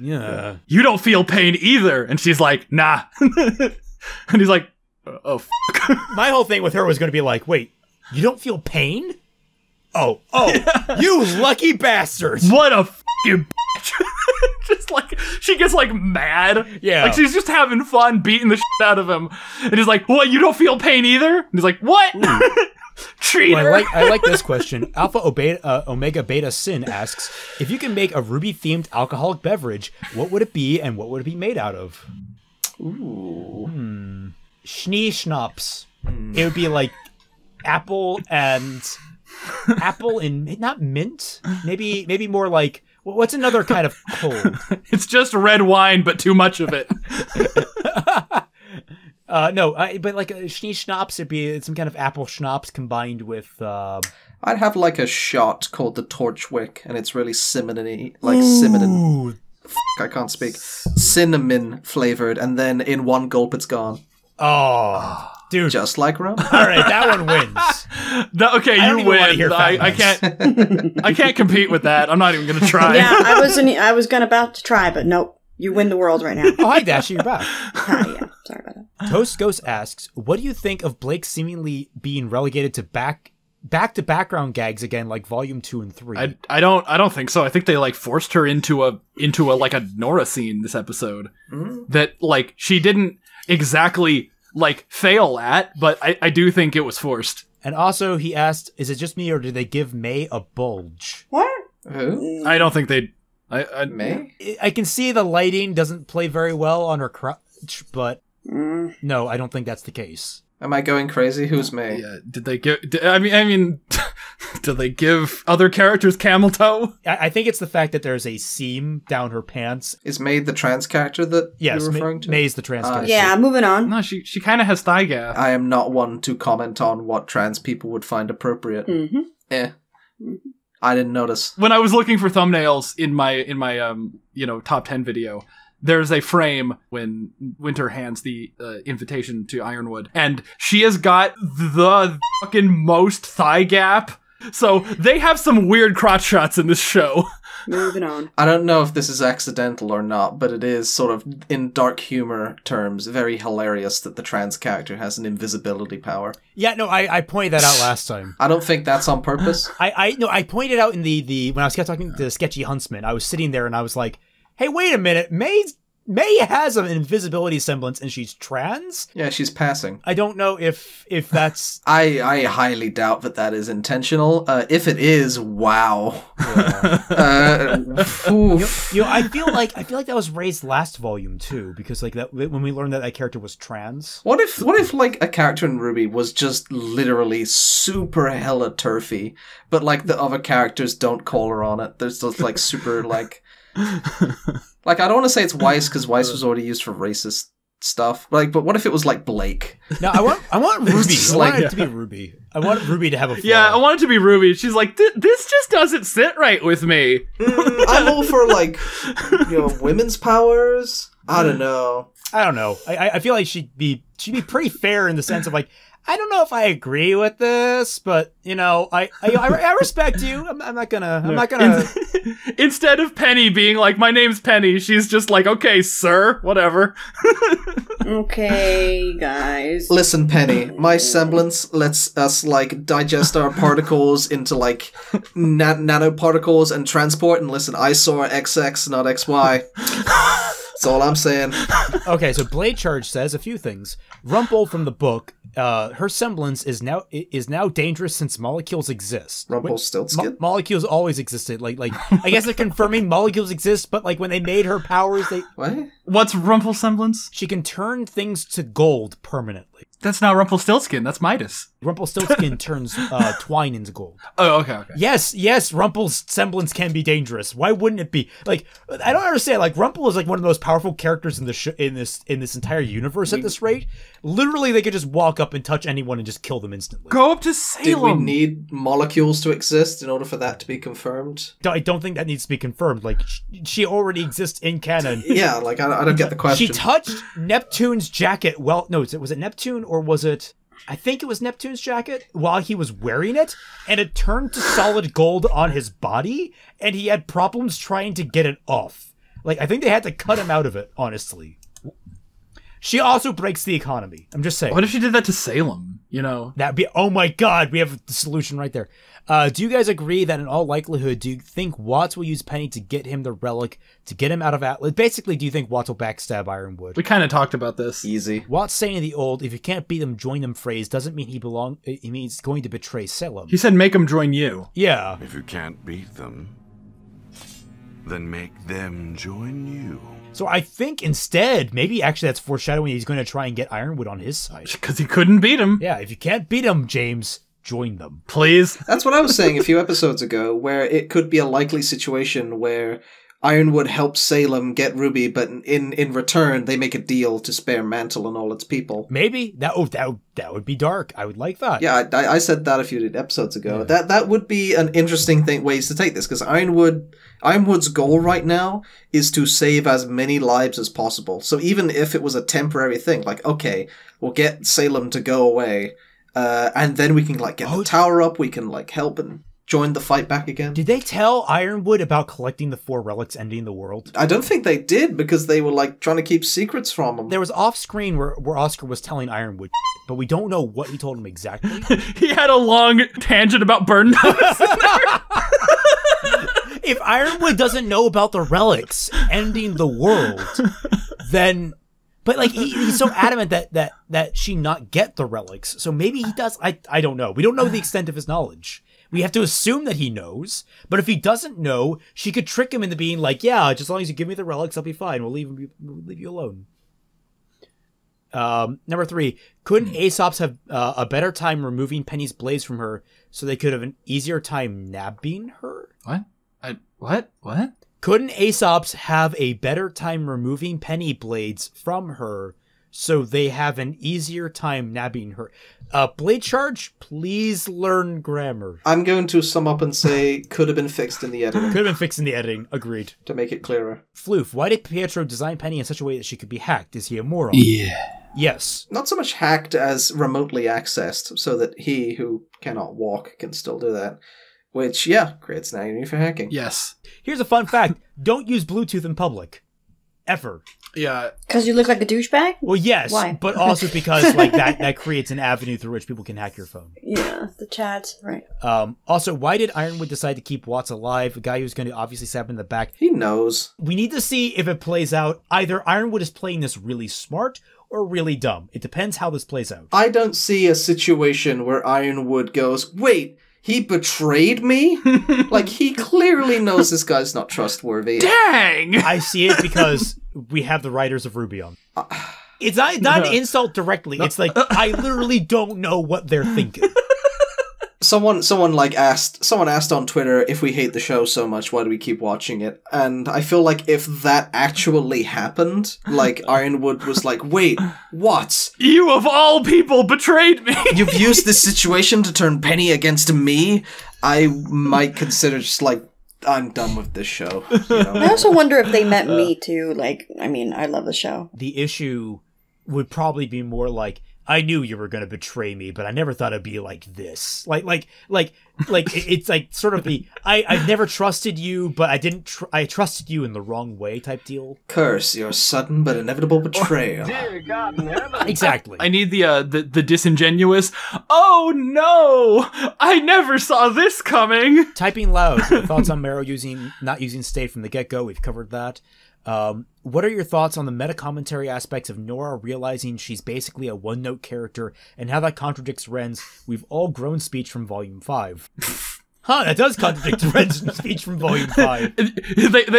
Yeah. You don't feel pain either. And she's like, nah. And he's like, oh, fuck. My whole thing with her was going to be like, wait, you don't feel pain? Oh, you lucky bastards. What a fucking bitch. Just like, she gets like mad. Yeah. Like she's just having fun beating the shit out of him. And he's like, what, you don't feel pain either? And he's like, what? Traitor. I like this question. Alpha Omega Beta Sin asks, if you can make a RWBY themed alcoholic beverage, what would it be and what would it be made out of? Ooh. Schnee Schnapps. It would be like apple and not mint. Maybe more like, what's another kind of cold? It's just red wine, but too much of it. But like a Schnee Schnapps, it'd be some kind of apple schnapps combined with. I'd have like a shot called the Torchwick, and it's really cinnamony, like cinnamon. I can't speak. Cinnamon flavored, and then in one gulp, it's gone. Oh, dude! Just like rum. All right, that one wins. Okay, you win. I can't. I can't compete with that. I'm not even gonna try. Yeah, I was about to try, but nope. You win the world right now. Oh, hi, Dash, you're back. Hi, yeah. Sorry about that. Toast Ghost asks, what do you think of Blake seemingly being relegated to back to background gags again, like Volume 2 and 3? I don't think so. I think they like forced her into a like a Nora scene this episode that like she didn't exactly like fail at, but I do think it was forced. And also he asked, is it just me or did they give May a bulge? What? Who? I don't think they. May? I can see the lighting doesn't play very well on her crotch, but no, I don't think that's the case. Am I going crazy? Who's May? Yeah, did they give? I mean, did they give other characters camel toe? I think it's the fact that there's a seam down her pants. Is May the trans character that you're referring to? May's the trans character. Yeah, moving on. No, she kind of has thigh gap. I am not one to comment on what trans people would find appropriate. I didn't notice. When I was looking for thumbnails in my top 10 video, there's a frame when Winter hands the invitation to Ironwood, and she has got the fucking most thigh gap. So they have some weird crotch shots in this show. Moving on. I don't know if this is accidental or not, but it is sort of, in dark humor terms, very hilarious that the trans character has an invisibility power. Yeah, no, I pointed that out last time. I don't think that's on purpose. I pointed out in the when I was talking to the Sketchy Huntsman, I was sitting there and I was like, hey, wait a minute, May has an invisibility semblance and she's trans? Yeah, she's passing. I don't know if that's... I highly doubt that is intentional. If it is, wow. Yeah. I feel like that was raised last volume too, because like that when we learned that character was trans. What if like a character in RWBY was just literally super hella turfy, but like the other characters don't call her on it? There's just like super like... Like, I don't want to say it's Weiss, because Weiss was already used for racist stuff. Like, but what if it was like Blake? No, I want RWBY. I want it to be RWBY. I want RWBY to have a flaw. Yeah, I want it to be RWBY. She's like, this just doesn't sit right with me. I'm all for like, women's powers. I don't know. I feel like she'd be pretty fair in the sense of like, I don't know if I agree with this, but I respect you. I'm not gonna. Instead of Penny being like, "My name's Penny," she's just like, "Okay, sir, whatever." Okay, guys. Listen, Penny, my semblance lets us like digest our particles into like nanoparticles and transport. And listen, I saw XX, not XY. That's all I'm saying. Okay, so Blade Charge says a few things. Rumpel from the book. Her semblance is now dangerous since molecules exist. Rumpelstiltskin? Molecules always existed. Like I guess they're confirming molecules exist, but like when they made her powers, they what? What's Rumpel semblance? She can turn things to gold permanently. That's not Rumpelstiltskin. That's Midas. Rumpelstiltskin turns twine into gold. Oh, okay. Yes, Rumpel's semblance can be dangerous. Why wouldn't it be? Like, I don't understand. Like, Rumpel is like one of the most powerful characters in the in this entire universe at this rate. Literally, they could just walk up and touch anyone and just kill them instantly. Go up to Salem. Did we need molecules to exist in order for that to be confirmed? I don't think that needs to be confirmed. Like, she already exists in canon. Yeah, like I don't get the question. She touched Neptune's jacket. Well, no, was it Neptune or was it? I think it was Neptune's jacket, while he was wearing it, and it turned to solid gold on his body, and he had problems trying to get it off. Like, I think they had to cut him out of it, honestly. She also breaks the economy. I'm just saying. What if she did that to Salem? You know? That'd be, oh my god, we have the solution right there. Do you guys agree that in all likelihood, do you think Watts will use Penny to get him the relic, to get him out of Atlas? Basically, do you think Watts will backstab Ironwood? We kind of talked about this. Easy. Watts saying the old, if you can't beat them, join them phrase doesn't mean he means going to betray Salem. He said make them join you. Yeah. If you can't beat them, then make them join you. So I think instead, maybe actually that's foreshadowing he's going to try and get Ironwood on his side. Because he couldn't beat him. Yeah, if you can't beat him, James, join them. Please. That's what I was saying a few episodes ago, where it could be a likely situation where Ironwood helps Salem get Ruby, but in return, they make a deal to spare Mantle and all its people. Maybe. That would be dark. I would like that. Yeah, I said that a few episodes ago. Yeah. That would be an interesting ways to take this, because Ironwood's goal right now is to save as many lives as possible. So even if it was a temporary thing, like, okay, we'll get Salem to go away, and then we can get the tower up, we can help and join the fight back again. Did they tell Ironwood about collecting the 4 relics ending the world? I don't think they did, because they were trying to keep secrets from him. There was off screen where Oscar was telling Ironwood, but we don't know what he told him exactly. He had a long tangent about burn notice. If Ironwood doesn't know about the relics ending the world, then... But he's so adamant that she not get the relics. So maybe he does. I don't know. We don't know the extent of his knowledge. We have to assume that he knows. But if he doesn't know, she could trick him into being like, yeah, just as long as you give me the relics, I'll be fine. We'll leave you alone. Number 3, couldn't Aesop's have a better time removing Penny's blades from her so they could have an easier time nabbing her? What? What? Couldn't Aesop's have a better time removing Penny blades from her so they have an easier time nabbing her? Blade charge, please learn grammar. I'm going to sum up and say could have been fixed in the editing. Could have been fixed in the editing, agreed. To make it clearer. Floof, why did Pietro design Penny in such a way that she could be hacked? Is he a moron? Yeah. Yes. Not so much hacked as remotely accessed, so that he who cannot walk can still do that. Which, yeah, creates an agony for hacking. Yes. Here's a fun fact. Don't use Bluetooth in public. Ever. Yeah. Because you look like a douchebag? Well, yes. Why? But also because that creates an avenue through which people can hack your phone. Yeah, the chat. Right. Also, why did Ironwood decide to keep Watts alive? A guy who's going to obviously stab him in the back. He knows. We need to see if it plays out. Either Ironwood is playing this really smart or really dumb. It depends how this plays out. I don't see a situation where Ironwood goes, wait, he betrayed me? He clearly knows this guy's not trustworthy. Dang! I see it because we have the writers of RWBY on. It's not an insult directly. It's I literally don't know what they're thinking. Someone asked on Twitter, if we hate the show so much, why do we keep watching it? And I feel like if that actually happened, Ironwood was like, wait, what? You of all people betrayed me! You've used this situation to turn Penny against me? I might consider just I'm done with this show. You know? I also wonder if they meant me too. I love the show. The issue would probably be more I knew you were going to betray me, but I never thought it'd be like this. It's sort of the, I've never trusted you, but I trusted you in the wrong way type deal. Curse your sudden but inevitable betrayal. Dear God in heaven. Exactly. I need the disingenuous, oh no, I never saw this coming. Typing loud. Thoughts on Marrow not using state from the get-go. We've covered that. What are your thoughts on the meta-commentary aspects of Nora realizing she's basically a one-note character and how that contradicts Ren's "We've all grown" speech from Volume 5? That does contradict Ren's speech from Volume 5.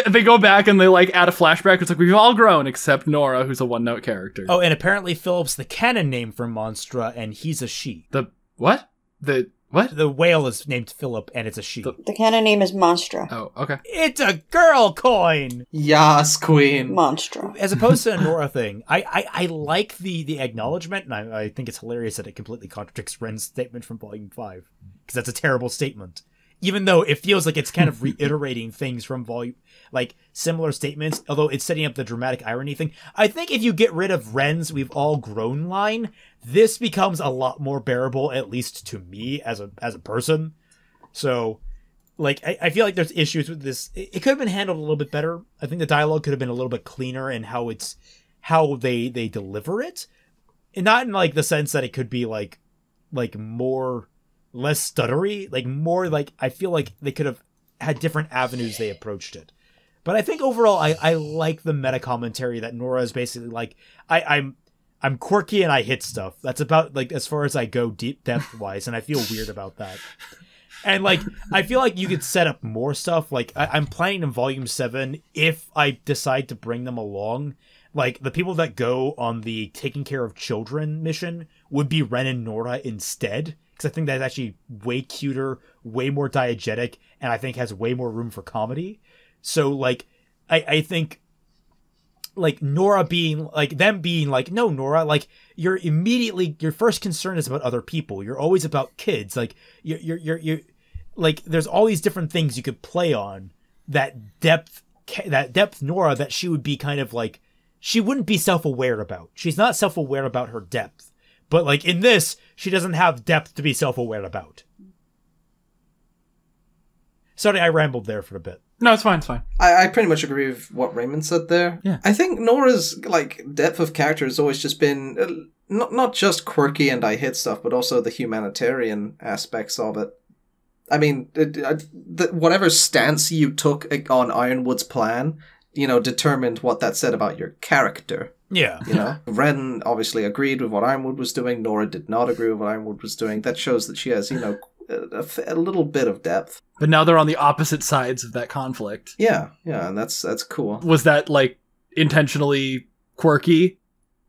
They go back and they add a flashback. It's we've all grown except Nora, who's a one-note character. Oh, and apparently Philip's the canon name for Monstra, and he's a she. The what? What? The whale is named Philip, and it's a she. The canon name is Monstra. Oh, okay. It's a girl coin! Yas, queen. Monstra. As opposed to a Nora thing, I like the acknowledgement, and I think it's hilarious that it completely contradicts Ren's statement from Volume 5. Because that's a terrible statement. even though it feels like it's kind of reiterating things from volume, like similar statements, although it's setting up the dramatic irony thing. I think if you get rid of Ren's "we've all grown" line, this becomes a lot more bearable, at least to me as a person. So, like, I feel like there's issues with this. It could have been handled a little bit better. I think the dialogue could have been a little bit cleaner in how they deliver it, and not in like the sense that it could be like more. Less stuttery, like more like I feel like they could have had different avenues they approached it. But I think overall I like the meta commentary that Nora is basically like I'm quirky and I hit stuff. That's about like as far as I go deep depth wise, and I feel weird about that. And like I feel like you could set up more stuff. Like I'm planning in Volume 7 if I decide to bring them along. Like the people that go on the taking care of children mission would be Ren and Nora instead. Because I think that's actually way cuter, way more diegetic, and I think has way more room for comedy. So, like, I think, like, Nora being, like, them being like, no, Nora, like, your first concern is about other people. You're always about kids. Like, you're like, there's all these different things you could play on that depth Nora that she would be kind of like, she wouldn't be self-aware about. She's not self-aware about her depth. But, like, in this, she doesn't have depth to be self-aware about. Sorry, I rambled there for a bit. No, it's fine, it's fine. I pretty much agree with what Raymond said there. Yeah. I think Nora's, like, depth of character has always just been, not just quirky and I hit stuff, but also the humanitarian aspects of it. I mean, whatever stance you took on Ironwood's plan, determined what that said about your character. Yeah. Ren obviously agreed with what Ironwood was doing. Nora did not agree with what Ironwood was doing. That shows that she has, a little bit of depth. But now they're on the opposite sides of that conflict. Yeah, and that's cool. Was that, like, intentionally quirky?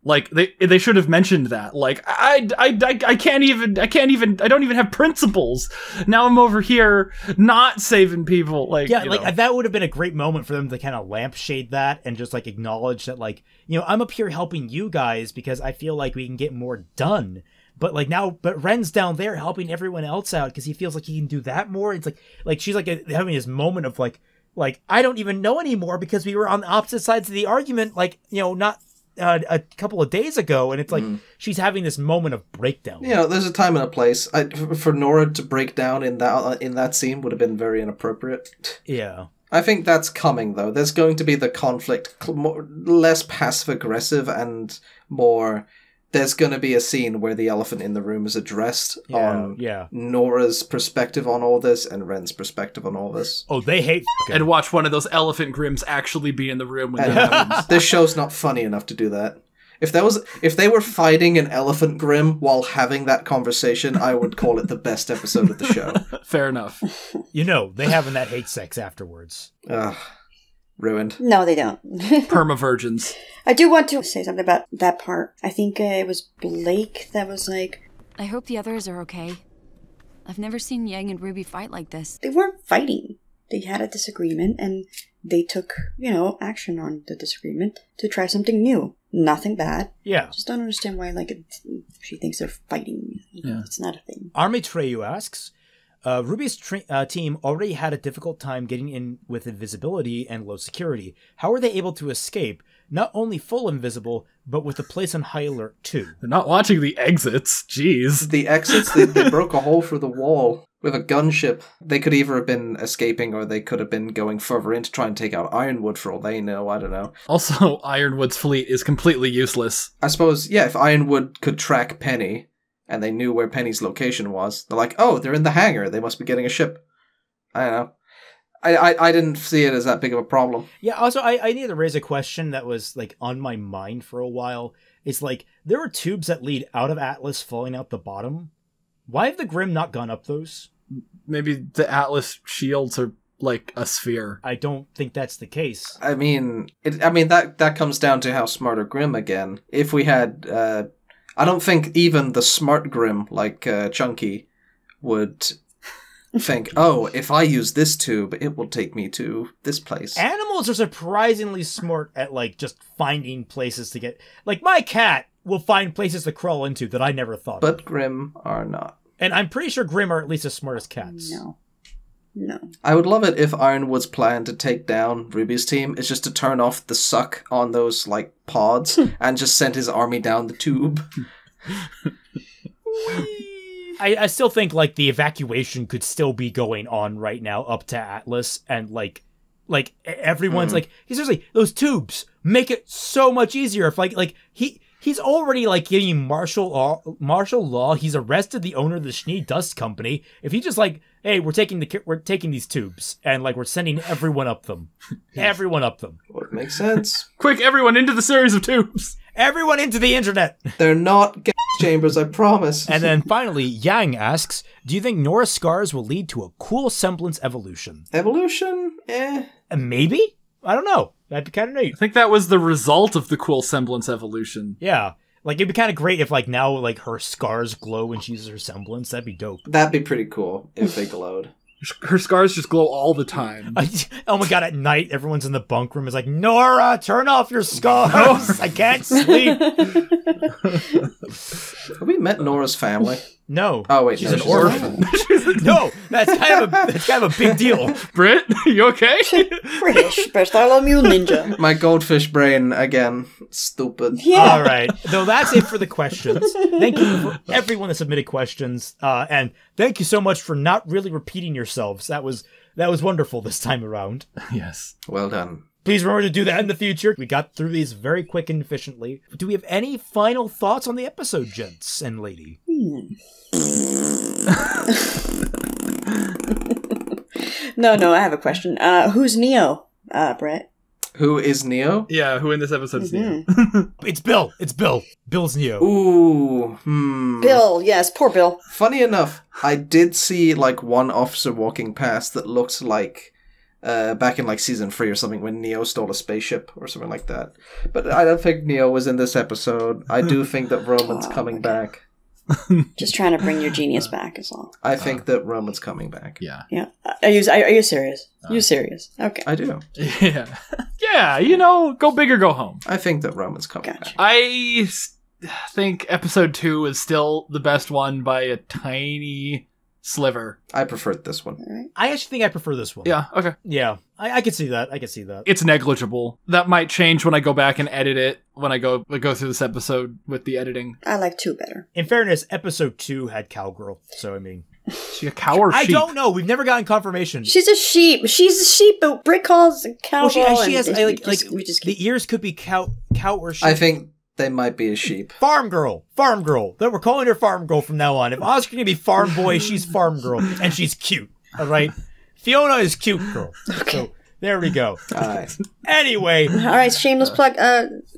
Like, they should have mentioned that. Like, I don't even have principles. Now I'm over here not saving people. Like, yeah, like that would have been a great moment for them to kind of lampshade that and just like acknowledge that, like, I'm up here helping you guys because I feel like we can get more done. But like but Ren's down there helping everyone else out because he feels like he can do that more. It's like she's like having this moment of like I don't even know anymore because we were on the opposite sides of the argument. Like, not. A couple of days ago, and it's like she's having this moment of breakdown. There's a time and a place. For Nora to break down in that scene would have been very inappropriate. Yeah. I think that's coming, though. There's going to be the conflict, less passive-aggressive and more... There's going to be a scene where the elephant in the room is addressed on Nora's perspective on all this and Ren's perspective on all this. Oh, they hate and watch one of those elephant grims actually be in the room when that happens. This show's not funny enough to do that. If they were fighting an elephant grim while having that conversation, I would call it the best episode of the show. Fair enough. They having that hate sex afterwards. Ugh. Ruined. No, they don't. Perma-virgins. I do want to say something about that part. I think it was Blake that was like... I hope the others are okay. I've never seen Yang and Ruby fight like this. They weren't fighting. They had a disagreement and they took, action on the disagreement to try something new. Nothing bad. Yeah. Just don't understand why, she thinks they're fighting. Yeah. It's not a thing. Army Treyu asks... Ruby's team already had a difficult time getting in with invisibility and low security. How are they able to escape? Not only full invisible, but with the place on high alert too. They're not watching the exits. Jeez. The exits, they broke a hole through the wall with a gunship. They could either have been escaping or they could have been going further in to try and take out Ironwood for all they know. I don't know. Also, Ironwood's fleet is completely useless. I suppose, if Ironwood could track Penny... and they knew where Penny's location was. They're like, oh, they're in the hangar. They must be getting a ship. I don't know. I didn't see it as that big of a problem. Yeah, also, I need to raise a question that was, like, on my mind for a while. It's like, there are tubes that lead out of Atlas falling out the bottom. Why have the Grimm not gone up those? Maybe the Atlas shields are like a sphere. I don't think that's the case. I mean, that comes down to how smart or Grimm again. If we had... I don't think even the smart Grim, like Chunky, would think, oh, if I use this tube, it will take me to this place. Animals are surprisingly smart at, like, just finding places to get... Like, my cat will find places to crawl into that I never thought of. But Grim are not. And I'm pretty sure Grim are at least as smart as cats. No. No. I would love it if Ironwood's plan to take down Ruby's team is just to turn off the suck on those, like, pods and just send his army down the tube. I still think, like, the evacuation could still be going on right now up to Atlas, and, like everyone's like, seriously, those tubes make it so much easier. If, like, he's already, like, giving martial law. He's arrested the owner of the Schnee Dust Company. If he just, like, hey, we're taking these tubes, and, like, we're sending everyone up them. Everyone up them. Would make sense. Quick, everyone into the series of tubes. Everyone into the internet. They're not gas chambers, I promise. And then finally, Yang asks, do you think Nora's scars will lead to a cool semblance evolution? Evolution? Maybe? I don't know. That'd be kind of neat. I think that was the result of the cool semblance evolution. Yeah. Like, it'd be kind of great if, like, now, like, her scars glow when she uses her semblance. That'd be dope. That'd be pretty cool if they glowed. Her scars just glow all the time. Oh my god, at night, everyone's in the bunk room is like, Nora, turn off your scars! I can't sleep! Have we met Nora's family? No. Oh wait, she's an orphan. No, that's kind of a big deal. Britt, you okay? British Bartholomew Ninja. My goldfish brain again. Stupid. Yeah. All right. So that's it for the questions. Thank you for everyone that submitted questions, and thank you so much for not really repeating yourselves. That was wonderful this time around. Yes. Well done. Please remember to do that in the future. We got through these very quick and efficiently. Do we have any final thoughts on the episode, gents and lady? No, I have a question. Who's Neo, Brett? Who is Neo? Yeah, who in this episode is Neo? It's Bill. It's Bill. Bill's Neo. Ooh. Bill, yes, poor Bill. Funny enough, I did see, like, one officer walking past that looked like back in, like, season 3 or something when Neo stole a spaceship or something like that. But I don't think Neo was in this episode. I do think that Roman's coming back. Just trying to bring your genius back is all. I think that Roman's coming back. Yeah. Yeah. Are you serious? You serious? Okay. I do. Yeah. Yeah, you know, go big or go home. I think that Roman's coming back. I think episode 2 is still the best one by a tiny sliver. I preferred this one. I actually think I prefer this one. Yeah, okay. Yeah, I could see that. It's negligible. That might change when I go back and edit it, when I go through this episode with the editing. I like 2 better. In fairness, episode 2 had Cowgirl, so I mean... She a cow or sheep? I don't know. We've never gotten confirmation. She's a sheep, but Britt calls a cow. Well, she has, the ears could be cow or sheep. I think they might be a sheep. Farm girl. That we're calling her Farm Girl from now on. If Oscar can be Farm Boy, she's Farm Girl, and she's cute. All right, Fiona is cute girl. Okay. So there we go. All right. Anyway, all right. Shameless plug.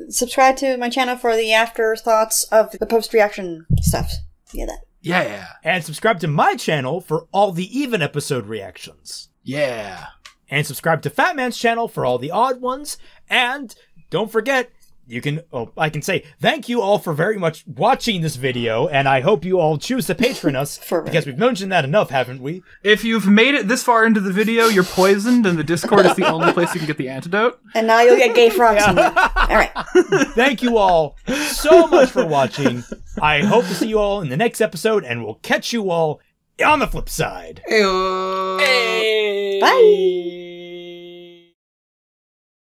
Subscribe to my channel for the afterthoughts of the post reaction stuff. Yeah, that. Yeah. And subscribe to my channel for all the even episode reactions. Yeah. And subscribe to Fat Man's channel for all the odd ones. And don't forget, I can say thank you all for very much watching this video, and I hope you all choose to patron us, because we've mentioned that enough, haven't we? If you've made it this far into the video, you're poisoned, and the Discord is the only place you can get the antidote. And now you'll get gay frogs. All right. Thank you all so much for watching. I hope to see you all in the next episode, and we'll catch you all on the flip side. Hey. Bye.